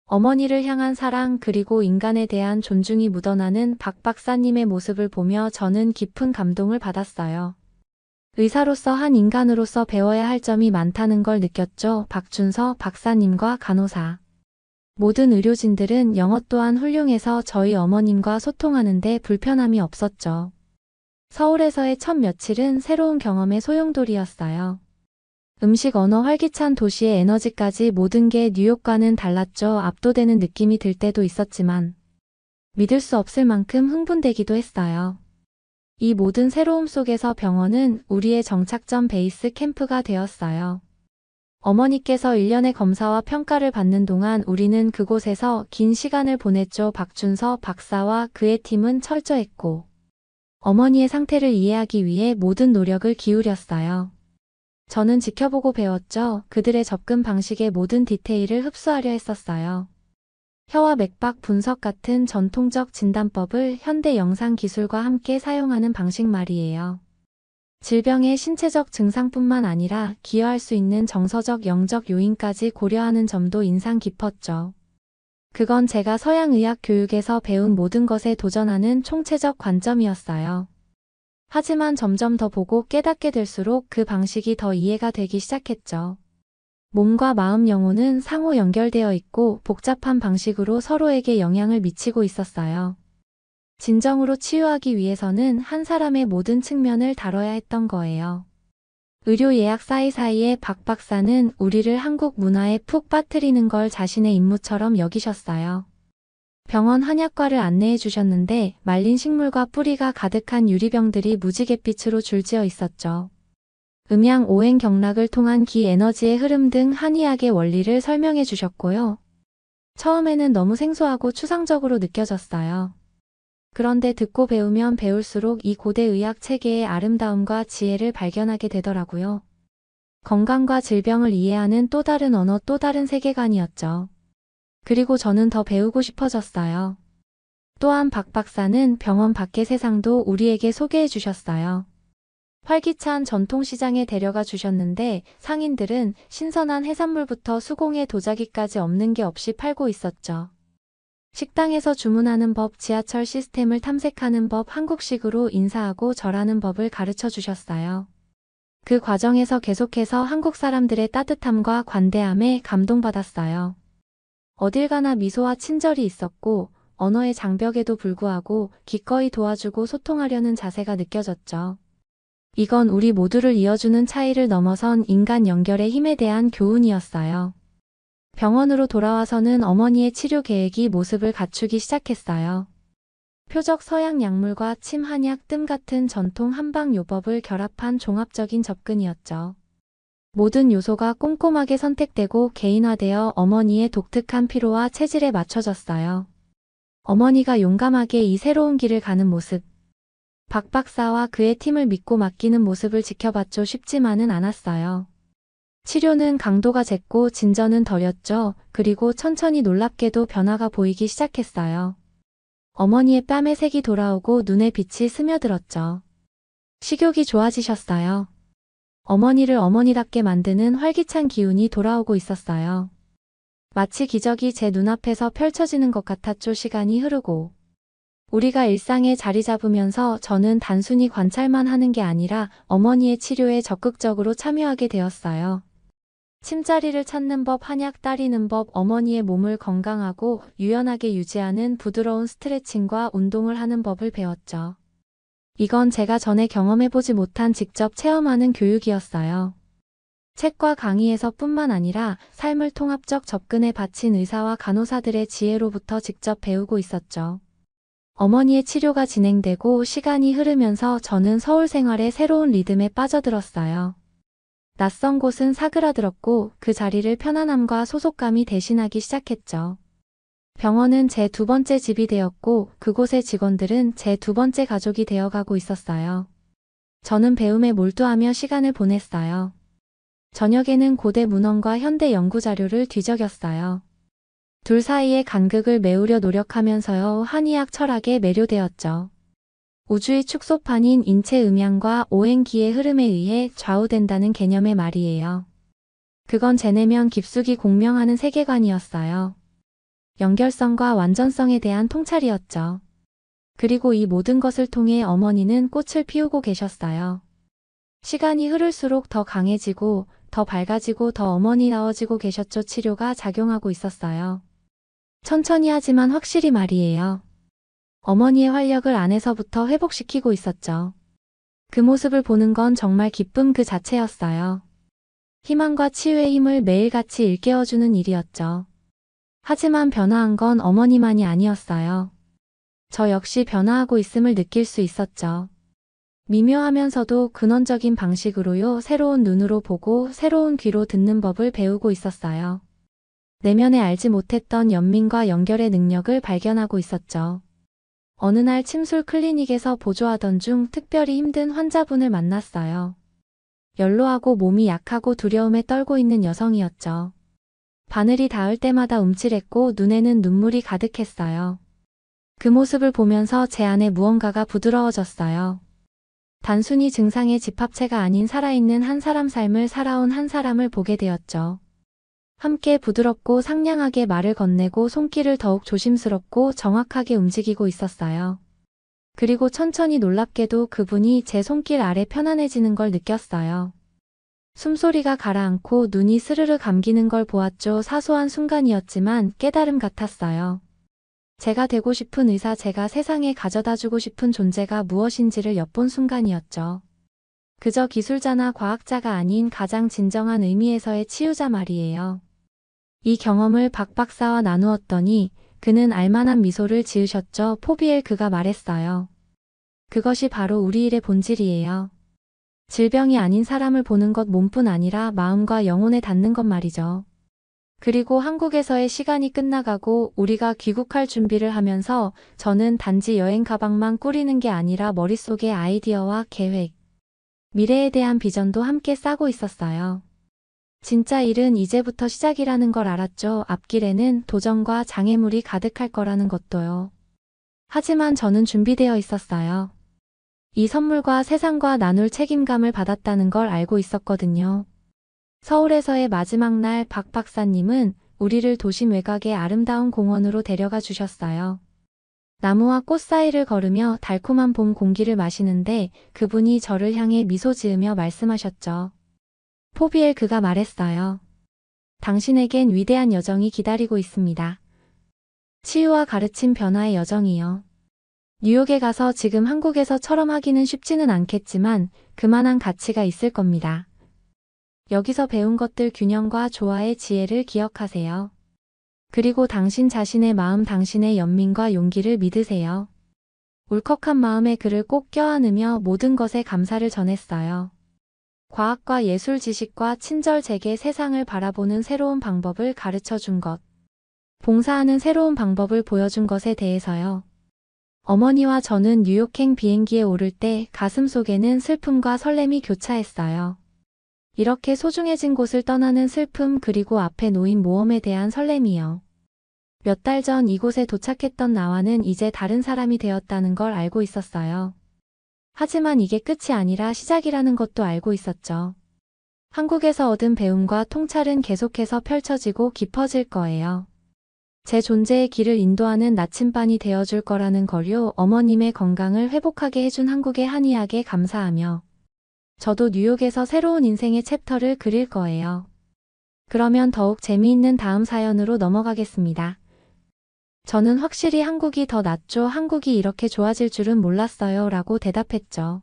어머니를 향한 사랑 그리고 인간에 대한 존중이 묻어나는 박 박사님의 모습을 보며 저는 깊은 감동을 받았어요. 의사로서 한 인간으로서 배워야 할 점이 많다는 걸 느꼈죠. 박준서 박사님과 간호사. 모든 의료진들은 영어 또한 훌륭해서 저희 어머님과 소통하는데 불편함이 없었죠. 서울에서의 첫 며칠은 새로운 경험의 소용돌이였어요. 음식, 언어, 활기찬 도시의 에너지까지 모든 게 뉴욕과는 달랐죠. 압도되는 느낌이 들 때도 있었지만 믿을 수 없을 만큼 흥분되기도 했어요. 이 모든 새로움 속에서 병원은 우리의 정착점 베이스 캠프가 되었어요. 어머니께서 1년의 검사와 평가를 받는 동안 우리는 그곳에서 긴 시간을 보냈죠. 박준서 박사와 그의 팀은 철저했고 어머니의 상태를 이해하기 위해 모든 노력을 기울였어요. 저는 지켜보고 배웠죠. 그들의 접근 방식의 모든 디테일을 흡수하려 했었어요. 혀와 맥박 분석 같은 전통적 진단법을 현대 영상 기술과 함께 사용하는 방식 말이에요. 질병의 신체적 증상뿐만 아니라 기여할 수 있는 정서적 영적 요인까지 고려하는 점도 인상 깊었죠. 그건 제가 서양의학 교육에서 배운 모든 것에 도전하는 총체적 관점이었어요. 하지만 점점 더 보고 깨닫게 될수록 그 방식이 더 이해가 되기 시작했죠. 몸과 마음, 영혼은 상호 연결되어 있고 복잡한 방식으로 서로에게 영향을 미치고 있었어요. 진정으로 치유하기 위해서는 한 사람의 모든 측면을 다뤄야 했던 거예요. 의료 예약 사이사이에 박 박사는 우리를 한국 문화에 푹 빠뜨리는 걸 자신의 임무처럼 여기셨어요. 병원 한약과를 안내해 주셨는데 말린 식물과 뿌리가 가득한 유리병들이 무지갯빛으로 줄지어 있었죠. 음양, 오행, 경락을 통한 기 에너지의 흐름 등 한의학의 원리를 설명해 주셨고요. 처음에는 너무 생소하고 추상적으로 느껴졌어요. 그런데 듣고 배우면 배울수록 이 고대 의학 체계의 아름다움과 지혜를 발견하게 되더라고요. 건강과 질병을 이해하는 또 다른 언어, 또 다른 세계관이었죠. 그리고 저는 더 배우고 싶어졌어요. 또한 박 박사는 병원 밖의 세상도 우리에게 소개해 주셨어요. 활기찬 전통시장에 데려가 주셨는데 상인들은 신선한 해산물부터 수공예 도자기까지 없는 게 없이 팔고 있었죠. 식당에서 주문하는 법, 지하철 시스템을 탐색하는 법, 한국식으로 인사하고 절하는 법을 가르쳐 주셨어요. 그 과정에서 계속해서 한국 사람들의 따뜻함과 관대함에 감동받았어요. 어딜 가나 미소와 친절이 있었고 언어의 장벽에도 불구하고 기꺼이 도와주고 소통하려는 자세가 느껴졌죠. 이건 우리 모두를 이어주는 차이를 넘어선 인간 연결의 힘에 대한 교훈이었어요. 병원으로 돌아와서는 어머니의 치료 계획이 모습을 갖추기 시작했어요. 표적 서양 약물과 침, 한약, 뜸 같은 전통 한방요법을 결합한 종합적인 접근이었죠. 모든 요소가 꼼꼼하게 선택되고 개인화되어 어머니의 독특한 피로와 체질에 맞춰졌어요. 어머니가 용감하게 이 새로운 길을 가는 모습, 박 박사와 그의 팀을 믿고 맡기는 모습을 지켜봤죠. 쉽지만은 않았어요. 치료는 강도가 쟀고 진전은 덜였죠. 그리고 천천히 놀랍게도 변화가 보이기 시작했어요. 어머니의 뺨에 색이 돌아오고 눈에 빛이 스며들었죠. 식욕이 좋아지셨어요. 어머니를 어머니답게 만드는 활기찬 기운이 돌아오고 있었어요. 마치 기적이 제 눈앞에서 펼쳐지는 것 같았죠. 시간이 흐르고 우리가 일상에 자리 잡으면서 저는 단순히 관찰만 하는 게 아니라 어머니의 치료에 적극적으로 참여하게 되었어요. 침자리를 찾는 법, 한약 따리는 법, 어머니의 몸을 건강하고 유연하게 유지하는 부드러운 스트레칭과 운동을 하는 법을 배웠죠. 이건 제가 전에 경험해보지 못한 직접 체험하는 교육이었어요. 책과 강의에서뿐만 아니라 삶을 통합적 접근에 바친 의사와 간호사들의 지혜로부터 직접 배우고 있었죠. 어머니의 치료가 진행되고 시간이 흐르면서 저는 서울 생활의 새로운 리듬에 빠져들었어요. 낯선 곳은 사그라들었고 그 자리를 편안함과 소속감이 대신하기 시작했죠. 병원은 제 두 번째 집이 되었고 그곳의 직원들은 제 두 번째 가족이 되어가고 있었어요. 저는 배움에 몰두하며 시간을 보냈어요. 저녁에는 고대 문헌과 현대 연구 자료를 뒤적였어요. 둘 사이의 간극을 메우려 노력하면서요 한의학 철학에 매료되었죠. 우주의 축소판인 인체 음양과 오행기의 흐름에 의해 좌우된다는 개념의 말이에요. 그건 제 내면 깊숙이 공명하는 세계관이었어요. 연결성과 완전성에 대한 통찰이었죠. 그리고 이 모든 것을 통해 어머니는 꽃을 피우고 계셨어요. 시간이 흐를수록 더 강해지고 더 밝아지고 더 어머니다워지고 계셨죠. 치료가 작용하고 있었어요. 천천히 하지만 확실히 말이에요. 어머니의 활력을 안에서부터 회복시키고 있었죠. 그 모습을 보는 건 정말 기쁨 그 자체였어요. 희망과 치유의 힘을 매일같이 일깨워주는 일이었죠. 하지만 변화한 건 어머니만이 아니었어요. 저 역시 변화하고 있음을 느낄 수 있었죠. 미묘하면서도 근원적인 방식으로요, 새로운 눈으로 보고 새로운 귀로 듣는 법을 배우고 있었어요. 내면에 알지 못했던 연민과 연결의 능력을 발견하고 있었죠. 어느 날 침술 클리닉에서 보조하던 중 특별히 힘든 환자분을 만났어요. 연로하고 몸이 약하고 두려움에 떨고 있는 여성이었죠. 바늘이 닿을 때마다 움찔했고 눈에는 눈물이 가득했어요. 그 모습을 보면서 제 안에 무언가가 부드러워졌어요. 단순히 증상의 집합체가 아닌 살아있는 한 사람 삶을 살아온 한 사람을 보게 되었죠. 함께 부드럽고 상냥하게 말을 건네고 손길을 더욱 조심스럽고 정확하게 움직이고 있었어요. 그리고 천천히 놀랍게도 그분이 제 손길 아래 편안해지는 걸 느꼈어요. 숨소리가 가라앉고 눈이 스르르 감기는 걸 보았죠. 사소한 순간이었지만 깨달음 같았어요. 제가 되고 싶은 의사, 제가 세상에 가져다주고 싶은 존재가 무엇인지를 엿본 순간이었죠. 그저 기술자나 과학자가 아닌 가장 진정한 의미에서의 치유자 말이에요. 이 경험을 박 박사와 나누었더니 그는 알만한 미소를 지으셨죠. 포비엘, 그가 말했어요. 그것이 바로 우리 일의 본질이에요. 질병이 아닌 사람을 보는 것, 몸뿐 아니라 마음과 영혼에 닿는 것 말이죠. 그리고 한국에서의 시간이 끝나가고 우리가 귀국할 준비를 하면서 저는 단지 여행 가방만 꾸리는 게 아니라 머릿속에 아이디어와 계획, 미래에 대한 비전도 함께 싸고 있었어요. 진짜 일은 이제부터 시작이라는 걸 알았죠. 앞길에는 도전과 장애물이 가득할 거라는 것도요. 하지만 저는 준비되어 있었어요. 이 선물과 세상과 나눌 책임감을 받았다는 걸 알고 있었거든요. 서울에서의 마지막 날 박 박사님은 우리를 도심 외곽의 아름다운 공원으로 데려가 주셨어요. 나무와 꽃 사이를 걸으며 달콤한 봄 공기를 마시는데 그분이 저를 향해 미소 지으며 말씀하셨죠. 포비엘, 그가 말했어요. 당신에겐 위대한 여정이 기다리고 있습니다. 치유와 가르침, 변화의 여정이요. 뉴욕에 가서 지금 한국에서처럼 하기는 쉽지는 않겠지만 그만한 가치가 있을 겁니다. 여기서 배운 것들, 균형과 조화의 지혜를 기억하세요. 그리고 당신 자신의 마음, 당신의 연민과 용기를 믿으세요. 울컥한 마음에 그를 꼭 껴안으며 모든 것에 감사를 전했어요. 과학과 예술 지식과 친절, 제게 세상을 바라보는 새로운 방법을 가르쳐 준 것. 봉사하는 새로운 방법을 보여준 것에 대해서요. 어머니와 저는 뉴욕행 비행기에 오를 때 가슴 속에는 슬픔과 설렘이 교차했어요. 이렇게 소중해진 곳을 떠나는 슬픔, 그리고 앞에 놓인 모험에 대한 설렘이요. 몇 달 전 이곳에 도착했던 나와는 이제 다른 사람이 되었다는 걸 알고 있었어요. 하지만 이게 끝이 아니라 시작이라는 것도 알고 있었죠. 한국에서 얻은 배움과 통찰은 계속해서 펼쳐지고 깊어질 거예요. 제 존재의 길을 인도하는 나침반이 되어줄 거라는 걸요. 어머님의 건강을 회복하게 해준 한국의 한의학에 감사하며 저도 뉴욕에서 새로운 인생의 챕터를 그릴 거예요. 그러면 더욱 재미있는 다음 사연으로 넘어가겠습니다. 저는 확실히 한국이 더 낫죠. 한국이 이렇게 좋아질 줄은 몰랐어요. 라고 대답했죠.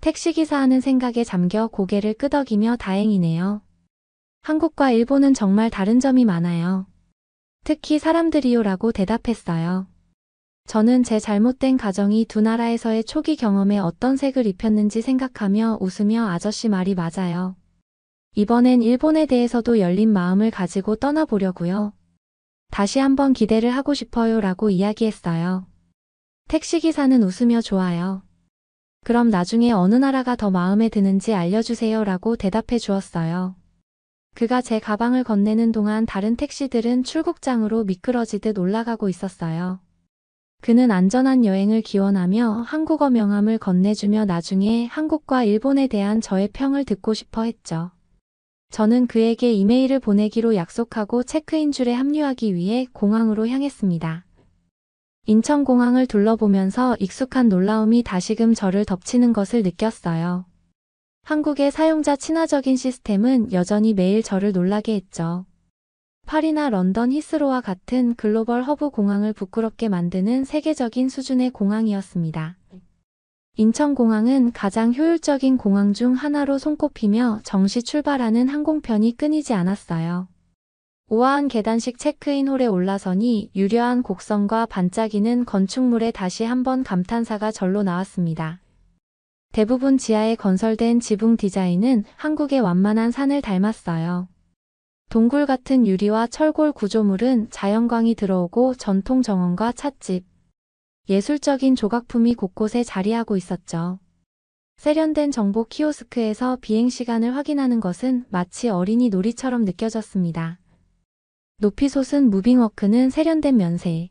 택시기사 하는 생각에 잠겨 고개를 끄덕이며 다행이네요. 한국과 일본은 정말 다른 점이 많아요. 특히 사람들이요. 라고 대답했어요. 저는 제 잘못된 가정이 두 나라에서의 초기 경험에 어떤 색을 입혔는지 생각하며 웃으며 아저씨 말이 맞아요. 이번엔 일본에 대해서도 열린 마음을 가지고 떠나보려고요. 다시 한번 기대를 하고 싶어요. 라고 이야기했어요. 택시기사는 웃으며 좋아요. 그럼 나중에 어느 나라가 더 마음에 드는지 알려주세요. 라고 대답해 주었어요. 그가 제 가방을 건네는 동안 다른 택시들은 출국장으로 미끄러지듯 올라가고 있었어요. 그는 안전한 여행을 기원하며 한국어 명함을 건네주며 나중에 한국과 일본에 대한 저의 평을 듣고 싶어 했죠. 저는 그에게 이메일을 보내기로 약속하고 체크인 줄에 합류하기 위해 공항으로 향했습니다. 인천공항을 둘러보면서 익숙한 놀라움이 다시금 저를 덮치는 것을 느꼈어요. 한국의 사용자 친화적인 시스템은 여전히 매일 저를 놀라게 했죠. 파리나 런던 히스로와 같은 글로벌 허브 공항을 부끄럽게 만드는 세계적인 수준의 공항이었습니다. 인천공항은 가장 효율적인 공항 중 하나로 손꼽히며 정시 출발하는 항공편이 끊이지 않았어요. 우아한 계단식 체크인 홀에 올라서니 유려한 곡선과 반짝이는 건축물에 다시 한번 감탄사가 절로 나왔습니다. 대부분 지하에 건설된 지붕 디자인은 한국의 완만한 산을 닮았어요. 동굴 같은 유리와 철골 구조물은 자연광이 들어오고 전통 정원과 찻집, 예술적인 조각품이 곳곳에 자리하고 있었죠. 세련된 정보 키오스크에서 비행시간을 확인하는 것은 마치 어린이 놀이처럼 느껴졌습니다. 높이솟은 무빙워크는 세련된 면세,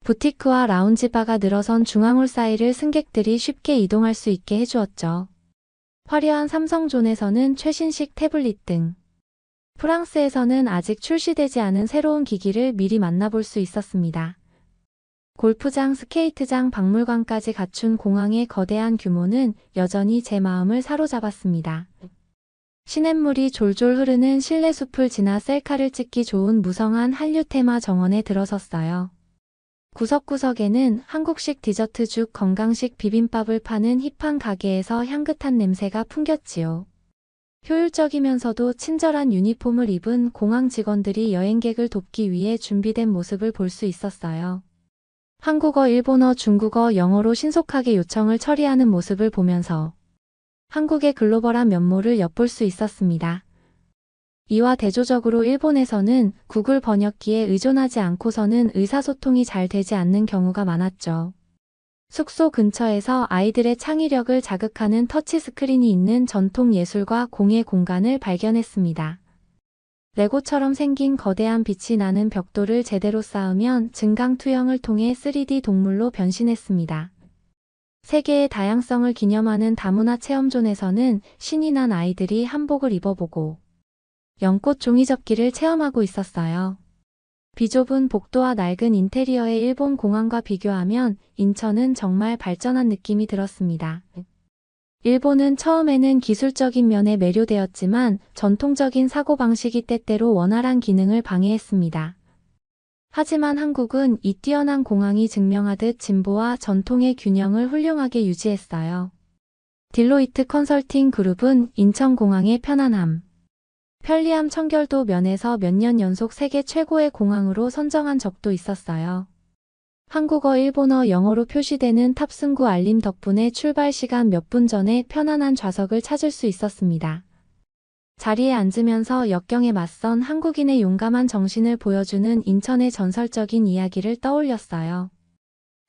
부티크와 라운지바가 늘어선 중앙홀 사이를 승객들이 쉽게 이동할 수 있게 해주었죠. 화려한 삼성존에서는 최신식 태블릿 등, 프랑스에서는 아직 출시되지 않은 새로운 기기를 미리 만나볼 수 있었습니다. 골프장, 스케이트장, 박물관까지 갖춘 공항의 거대한 규모는 여전히 제 마음을 사로잡았습니다. 시냇물이 졸졸 흐르는 실내 숲을 지나 셀카를 찍기 좋은 무성한 한류 테마 정원에 들어섰어요. 구석구석에는 한국식 디저트죽, 건강식 비빔밥을 파는 힙한 가게에서 향긋한 냄새가 풍겼지요. 효율적이면서도 친절한 유니폼을 입은 공항 직원들이 여행객을 돕기 위해 준비된 모습을 볼 수 있었어요. 한국어, 일본어, 중국어, 영어로 신속하게 요청을 처리하는 모습을 보면서 한국의 글로벌한 면모를 엿볼 수 있었습니다. 이와 대조적으로 일본에서는 구글 번역기에 의존하지 않고서는 의사소통이 잘 되지 않는 경우가 많았죠. 숙소 근처에서 아이들의 창의력을 자극하는 터치스크린이 있는 전통 예술과 공예 공간을 발견했습니다. 레고처럼 생긴 거대한 빛이 나는 벽돌을 제대로 쌓으면 증강 투영을 통해 3D 동물로 변신했습니다. 세계의 다양성을 기념하는 다문화 체험존에서는 신이 난 아이들이 한복을 입어보고 연꽃 종이접기를 체험하고 있었어요. 비좁은 복도와 낡은 인테리어의 일본 공항과 비교하면 인천은 정말 발전한 느낌이 들었습니다. 일본은 처음에는 기술적인 면에 매료되었지만 전통적인 사고방식이 때때로 원활한 기능을 방해했습니다. 하지만 한국은 이 뛰어난 공항이 증명하듯 진보와 전통의 균형을 훌륭하게 유지했어요. 딜로이트 컨설팅 그룹은 인천공항의 편안함, 편리함, 청결도 면에서 몇 년 연속 세계 최고의 공항으로 선정한 적도 있었어요. 한국어, 일본어, 영어로 표시되는 탑승구 알림 덕분에 출발 시간 몇 분 전에 편안한 좌석을 찾을 수 있었습니다. 자리에 앉으면서 역경에 맞선 한국인의 용감한 정신을 보여주는 인천의 전설적인 이야기를 떠올렸어요.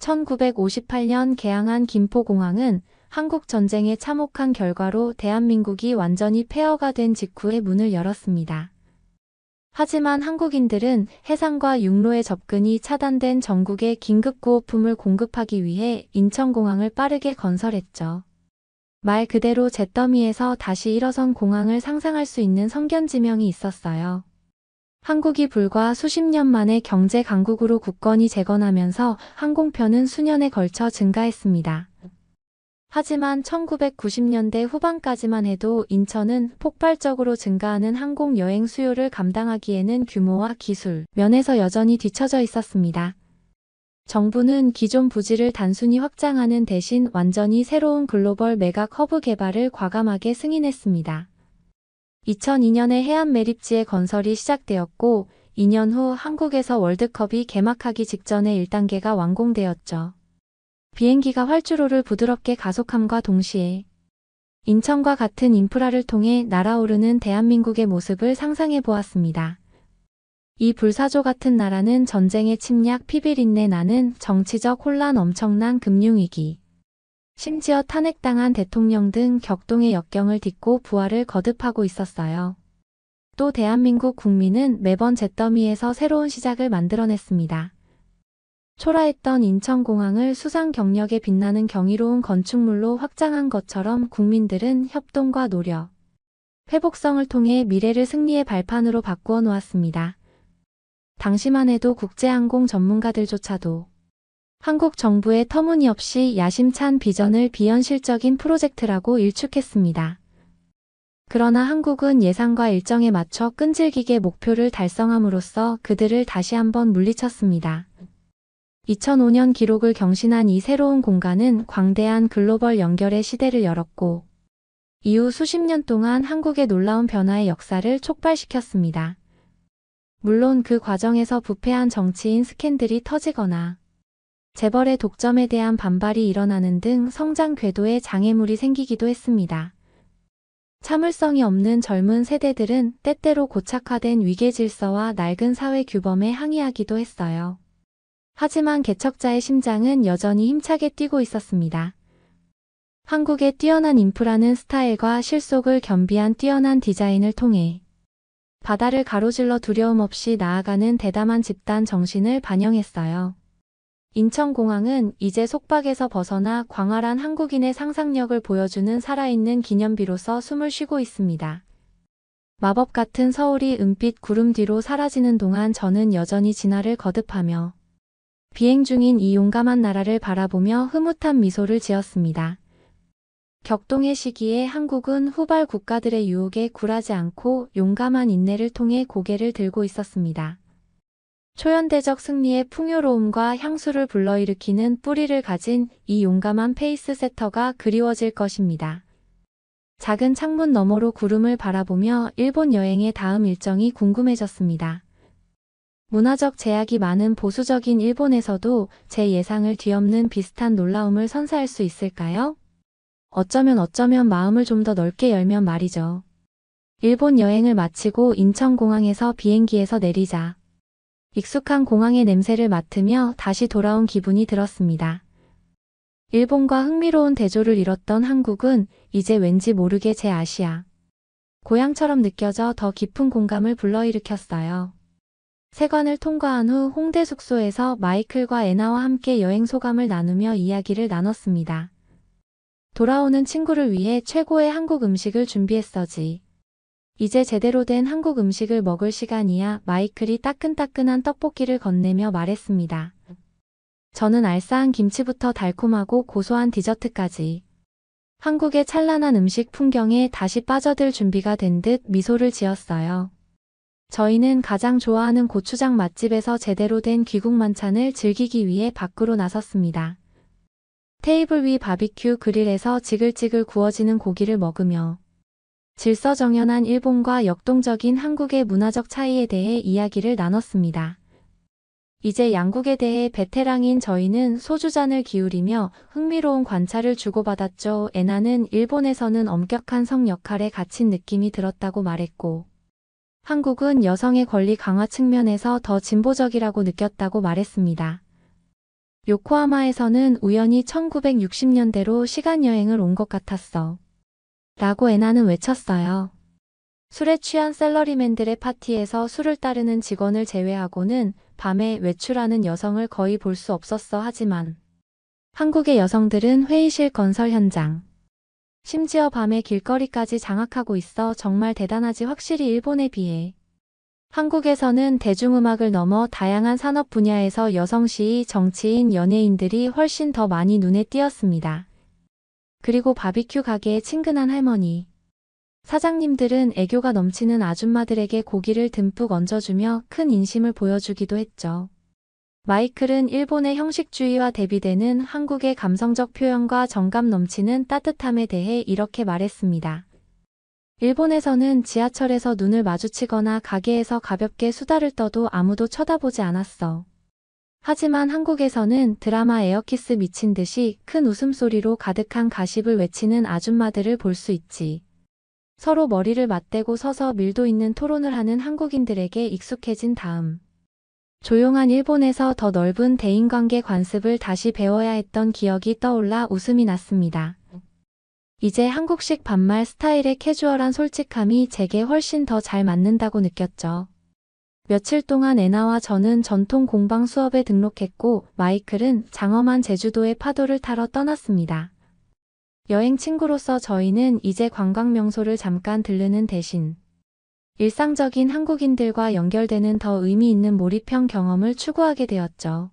1958년 개항한 김포공항은 한국전쟁의 참혹한 결과로 대한민국이 완전히 폐허가 된 직후에 문을 열었습니다. 하지만 한국인들은 해상과 육로의 접근이 차단된 전국에 긴급구호품을 공급하기 위해 인천공항을 빠르게 건설했죠. 말 그대로 잿더미에서 다시 일어선 공항을 상상할 수 있는 성견지명이 있었어요. 한국이 불과 수십 년 만에 경제 강국으로 굳건히 재건하면서 항공편은 수년에 걸쳐 증가했습니다. 하지만 1990년대 후반까지만 해도 인천은 폭발적으로 증가하는 항공 여행 수요를 감당하기에는 규모와 기술 면에서 여전히 뒤처져 있었습니다. 정부는 기존 부지를 단순히 확장하는 대신 완전히 새로운 글로벌 메가 허브 개발을 과감하게 승인했습니다. 2002년에 해안 매립지의 건설이 시작되었고 2년 후 한국에서 월드컵이 개막하기 직전에 1단계가 완공되었죠. 비행기가 활주로를 부드럽게 가속함과 동시에 인천과 같은 인프라를 통해 날아오르는 대한민국의 모습을 상상해 보았습니다. 이 불사조 같은 나라는 전쟁의 침략, 피비린내 나는 정치적 혼란, 엄청난 금융위기, 심지어 탄핵당한 대통령 등 격동의 역경을 딛고 부활을 거듭하고 있었어요. 또 대한민국 국민은 매번 잿더미에서 새로운 시작을 만들어냈습니다. 초라했던 인천공항을 수상 경력에 빛나는 경이로운 건축물로 확장한 것처럼 국민들은 협동과 노력, 회복성을 통해 미래를 승리의 발판으로 바꾸어 놓았습니다. 당시만 해도 국제항공 전문가들조차도 한국 정부의 터무니없이 야심찬 비전을 비현실적인 프로젝트라고 일축했습니다. 그러나 한국은 예상과 일정에 맞춰 끈질기게 목표를 달성함으로써 그들을 다시 한번 물리쳤습니다. 2005년 기록을 경신한 이 새로운 공간은 광대한 글로벌 연결의 시대를 열었고 이후 수십 년 동안 한국의 놀라운 변화의 역사를 촉발시켰습니다. 물론 그 과정에서 부패한 정치인 스캔들이 터지거나 재벌의 독점에 대한 반발이 일어나는 등 성장 궤도에 장애물이 생기기도 했습니다. 참을성이 없는 젊은 세대들은 때때로 고착화된 위계 질서와 낡은 사회 규범에 항의하기도 했어요. 하지만 개척자의 심장은 여전히 힘차게 뛰고 있었습니다. 한국의 뛰어난 인프라는 스타일과 실속을 겸비한 뛰어난 디자인을 통해 바다를 가로질러 두려움 없이 나아가는 대담한 집단 정신을 반영했어요. 인천공항은 이제 속박에서 벗어나 광활한 한국인의 상상력을 보여주는 살아있는 기념비로서 숨을 쉬고 있습니다. 마법 같은 서울이 은빛 구름 뒤로 사라지는 동안 저는 여전히 진화를 거듭하며 비행 중인 이 용감한 나라를 바라보며 흐뭇한 미소를 지었습니다. 격동의 시기에 한국은 후발 국가들의 유혹에 굴하지 않고 용감한 인내를 통해 고개를 들고 있었습니다. 초연대적 승리의 풍요로움과 향수를 불러일으키는 뿌리를 가진 이 용감한 페이스세터가 그리워질 것입니다. 작은 창문 너머로 구름을 바라보며 일본 여행의 다음 일정이 궁금해졌습니다. 문화적 제약이 많은 보수적인 일본에서도 제 예상을 뒤엎는 비슷한 놀라움을 선사할 수 있을까요? 어쩌면 마음을 좀 더 넓게 열면 말이죠. 일본 여행을 마치고 인천공항에서 비행기에서 내리자 익숙한 공항의 냄새를 맡으며 다시 돌아온 기분이 들었습니다. 일본과 흥미로운 대조를 이뤘던 한국은 이제 왠지 모르게 제 아시아 고향처럼 느껴져 더 깊은 공감을 불러일으켰어요. 세관을 통과한 후 홍대 숙소에서 마이클과 애나와 함께 여행 소감을 나누며 이야기를 나눴습니다. 돌아오는 친구를 위해 최고의 한국 음식을 준비했어지. 이제 제대로 된 한국 음식을 먹을 시간이야. 마이클이 따끈따끈한 떡볶이를 건네며 말했습니다. 저는 알싸한 김치부터 달콤하고 고소한 디저트까지. 한국의 찬란한 음식 풍경에 다시 빠져들 준비가 된 듯 미소를 지었어요. 저희는 가장 좋아하는 고추장 맛집에서 제대로 된 귀국 만찬을 즐기기 위해 밖으로 나섰습니다. 테이블 위 바비큐 그릴에서 지글지글 구워지는 고기를 먹으며 질서정연한 일본과 역동적인 한국의 문화적 차이에 대해 이야기를 나눴습니다. 이제 양국에 대해 베테랑인 저희는 소주잔을 기울이며 흥미로운 관찰을 주고받았죠. 애나는 일본에서는 엄격한 성 역할에 갇힌 느낌이 들었다고 말했고, 한국은 여성의 권리 강화 측면에서 더 진보적이라고 느꼈다고 말했습니다. 요코하마에서는 우연히 1960년대로 시간여행을 온 것 같았어. 라고 애나는 외쳤어요. 술에 취한 셀러리맨들의 파티에서 술을 따르는 직원을 제외하고는 밤에 외출하는 여성을 거의 볼 수 없었어. 하지만 한국의 여성들은 회의실 건설 현장, 심지어 밤에 길거리까지 장악하고 있어 정말 대단하지. 확실히 일본에 비해 한국에서는 대중음악을 넘어 다양한 산업 분야에서 여성 시인, 정치인, 연예인들이 훨씬 더 많이 눈에 띄었습니다. 그리고 바비큐 가게의 친근한 할머니, 사장님들은 애교가 넘치는 아줌마들에게 고기를 듬뿍 얹어주며 큰 인심을 보여주기도 했죠. 마이클은 일본의 형식주의와 대비되는 한국의 감성적 표현과 정감 넘치는 따뜻함에 대해 이렇게 말했습니다. 일본에서는 지하철에서 눈을 마주치거나 가게에서 가볍게 수다를 떠도 아무도 쳐다보지 않았어. 하지만 한국에서는 드라마 에어키스 미친 듯이 큰 웃음소리로 가득한 가십을 외치는 아줌마들을 볼 수 있지. 서로 머리를 맞대고 서서 밀도 있는 토론을 하는 한국인들에게 익숙해진 다음, 조용한 일본에서 더 넓은 대인관계 관습을 다시 배워야 했던 기억이 떠올라 웃음이 났습니다. 이제 한국식 반말 스타일의 캐주얼한 솔직함이 제게 훨씬 더 잘 맞는다고 느꼈죠. 며칠 동안 애나와 저는 전통 공방 수업에 등록했고, 마이클은 장엄한 제주도의 파도를 타러 떠났습니다. 여행 친구로서 저희는 이제 관광 명소를 잠깐 들르는 대신 일상적인 한국인들과 연결되는 더 의미 있는 몰입형 경험을 추구하게 되었죠.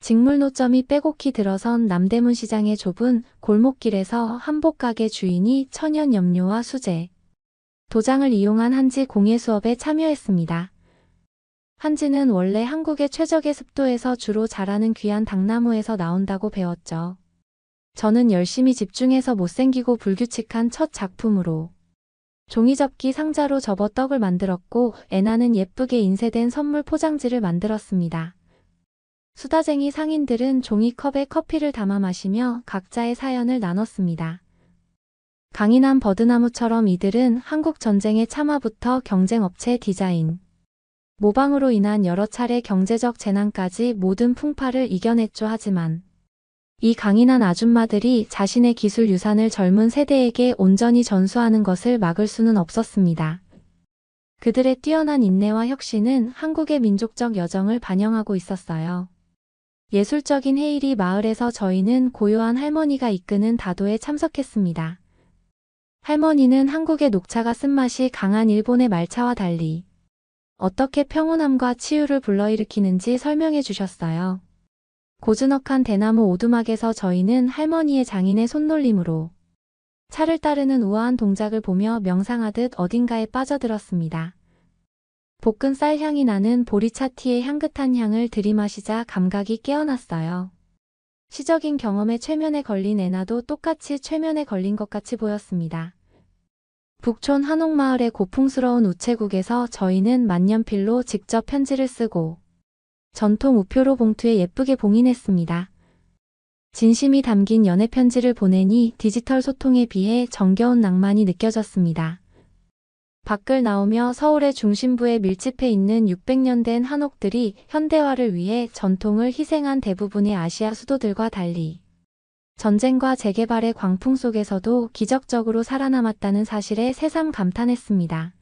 직물 노점이 빼곡히 들어선 남대문 시장의 좁은 골목길에서 한복 가게 주인이 천연 염료와 수제, 도장을 이용한 한지 공예 수업에 참여했습니다. 한지는 원래 한국의 최적의 습도에서 주로 자라는 귀한 당나무에서 나온다고 배웠죠. 저는 열심히 집중해서 못생기고 불규칙한 첫 작품으로 종이접기 상자로 접어 떡을 만들었고 애나는 예쁘게 인쇄된 선물 포장지를 만들었습니다. 수다쟁이 상인들은 종이컵에 커피를 담아 마시며 각자의 사연을 나눴습니다. 강인한 버드나무처럼 이들은 한국 전쟁의 참화부터 경쟁업체 디자인, 모방으로 인한 여러 차례 경제적 재난까지 모든 풍파를 이겨냈죠. 하지만 이 강인한 아줌마들이 자신의 기술 유산을 젊은 세대에게 온전히 전수하는 것을 막을 수는 없었습니다. 그들의 뛰어난 인내와 혁신은 한국의 민족적 여정을 반영하고 있었어요. 예술적인 해일이 마을에서 저희는 고요한 할머니가 이끄는 다도에 참석했습니다. 할머니는 한국의 녹차가 쓴맛이 강한 일본의 말차와 달리 어떻게 평온함과 치유를 불러일으키는지 설명해 주셨어요. 고즈넉한 대나무 오두막에서 저희는 할머니의 장인의 손놀림으로 차를 따르는 우아한 동작을 보며 명상하듯 어딘가에 빠져들었습니다. 볶은 쌀 향이 나는 보리차 티의 향긋한 향을 들이마시자 감각이 깨어났어요. 시적인 경험의 최면에 걸린 애나도 똑같이 최면에 걸린 것 같이 보였습니다. 북촌 한옥마을의 고풍스러운 우체국에서 저희는 만년필로 직접 편지를 쓰고 전통 우표로 봉투에 예쁘게 봉인했습니다. 진심이 담긴 연애편지를 보내니 디지털 소통에 비해 정겨운 낭만이 느껴졌습니다. 밖을 나오며 서울의 중심부에 밀집해 있는 600년 된 한옥들이 현대화를 위해 전통을 희생한 대부분의 아시아 수도들과 달리 전쟁과 재개발의 광풍 속에서도 기적적으로 살아남았다는 사실에 새삼 감탄했습니다.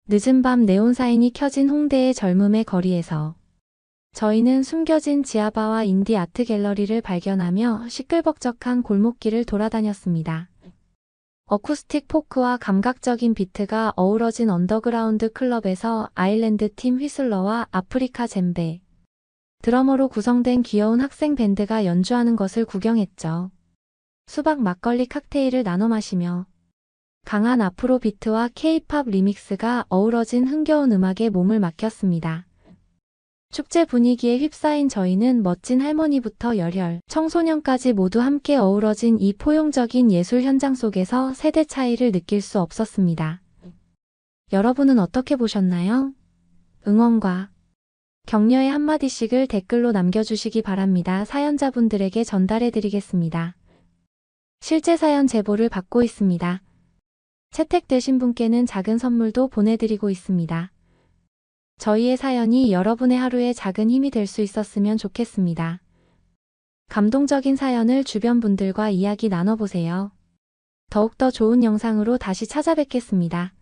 늦은 밤 네온사인이 켜진 홍대의 젊음의 거리에서 저희는 숨겨진 지하바와 인디 아트 갤러리를 발견하며 시끌벅적한 골목길을 돌아다녔습니다. 어쿠스틱 포크와 감각적인 비트가 어우러진 언더그라운드 클럽에서 아일랜드 팀 휘슬러와 아프리카 젬베, 드러머로 구성된 귀여운 학생 밴드가 연주하는 것을 구경했죠. 수박 막걸리 칵테일을 나눠 마시며 강한 아프로 비트와 K-팝 리믹스가 어우러진 흥겨운 음악에 몸을 맡겼습니다. 축제 분위기에 휩싸인 저희는 멋진 할머니부터 열혈 청소년까지 모두 함께 어우러진 이 포용적인 예술 현장 속에서 세대 차이를 느낄 수 없었습니다. 여러분은 어떻게 보셨나요? 응원과 격려의 한마디씩을 댓글로 남겨주시기 바랍니다. 사연자분들에게 전달해드리겠습니다. 실제 사연 제보를 받고 있습니다. 채택되신 분께는 작은 선물도 보내드리고 있습니다. 저희의 사연이 여러분의 하루에 작은 힘이 될 수 있었으면 좋겠습니다. 감동적인 사연을 주변 분들과 이야기 나눠보세요. 더욱더 좋은 영상으로 다시 찾아뵙겠습니다.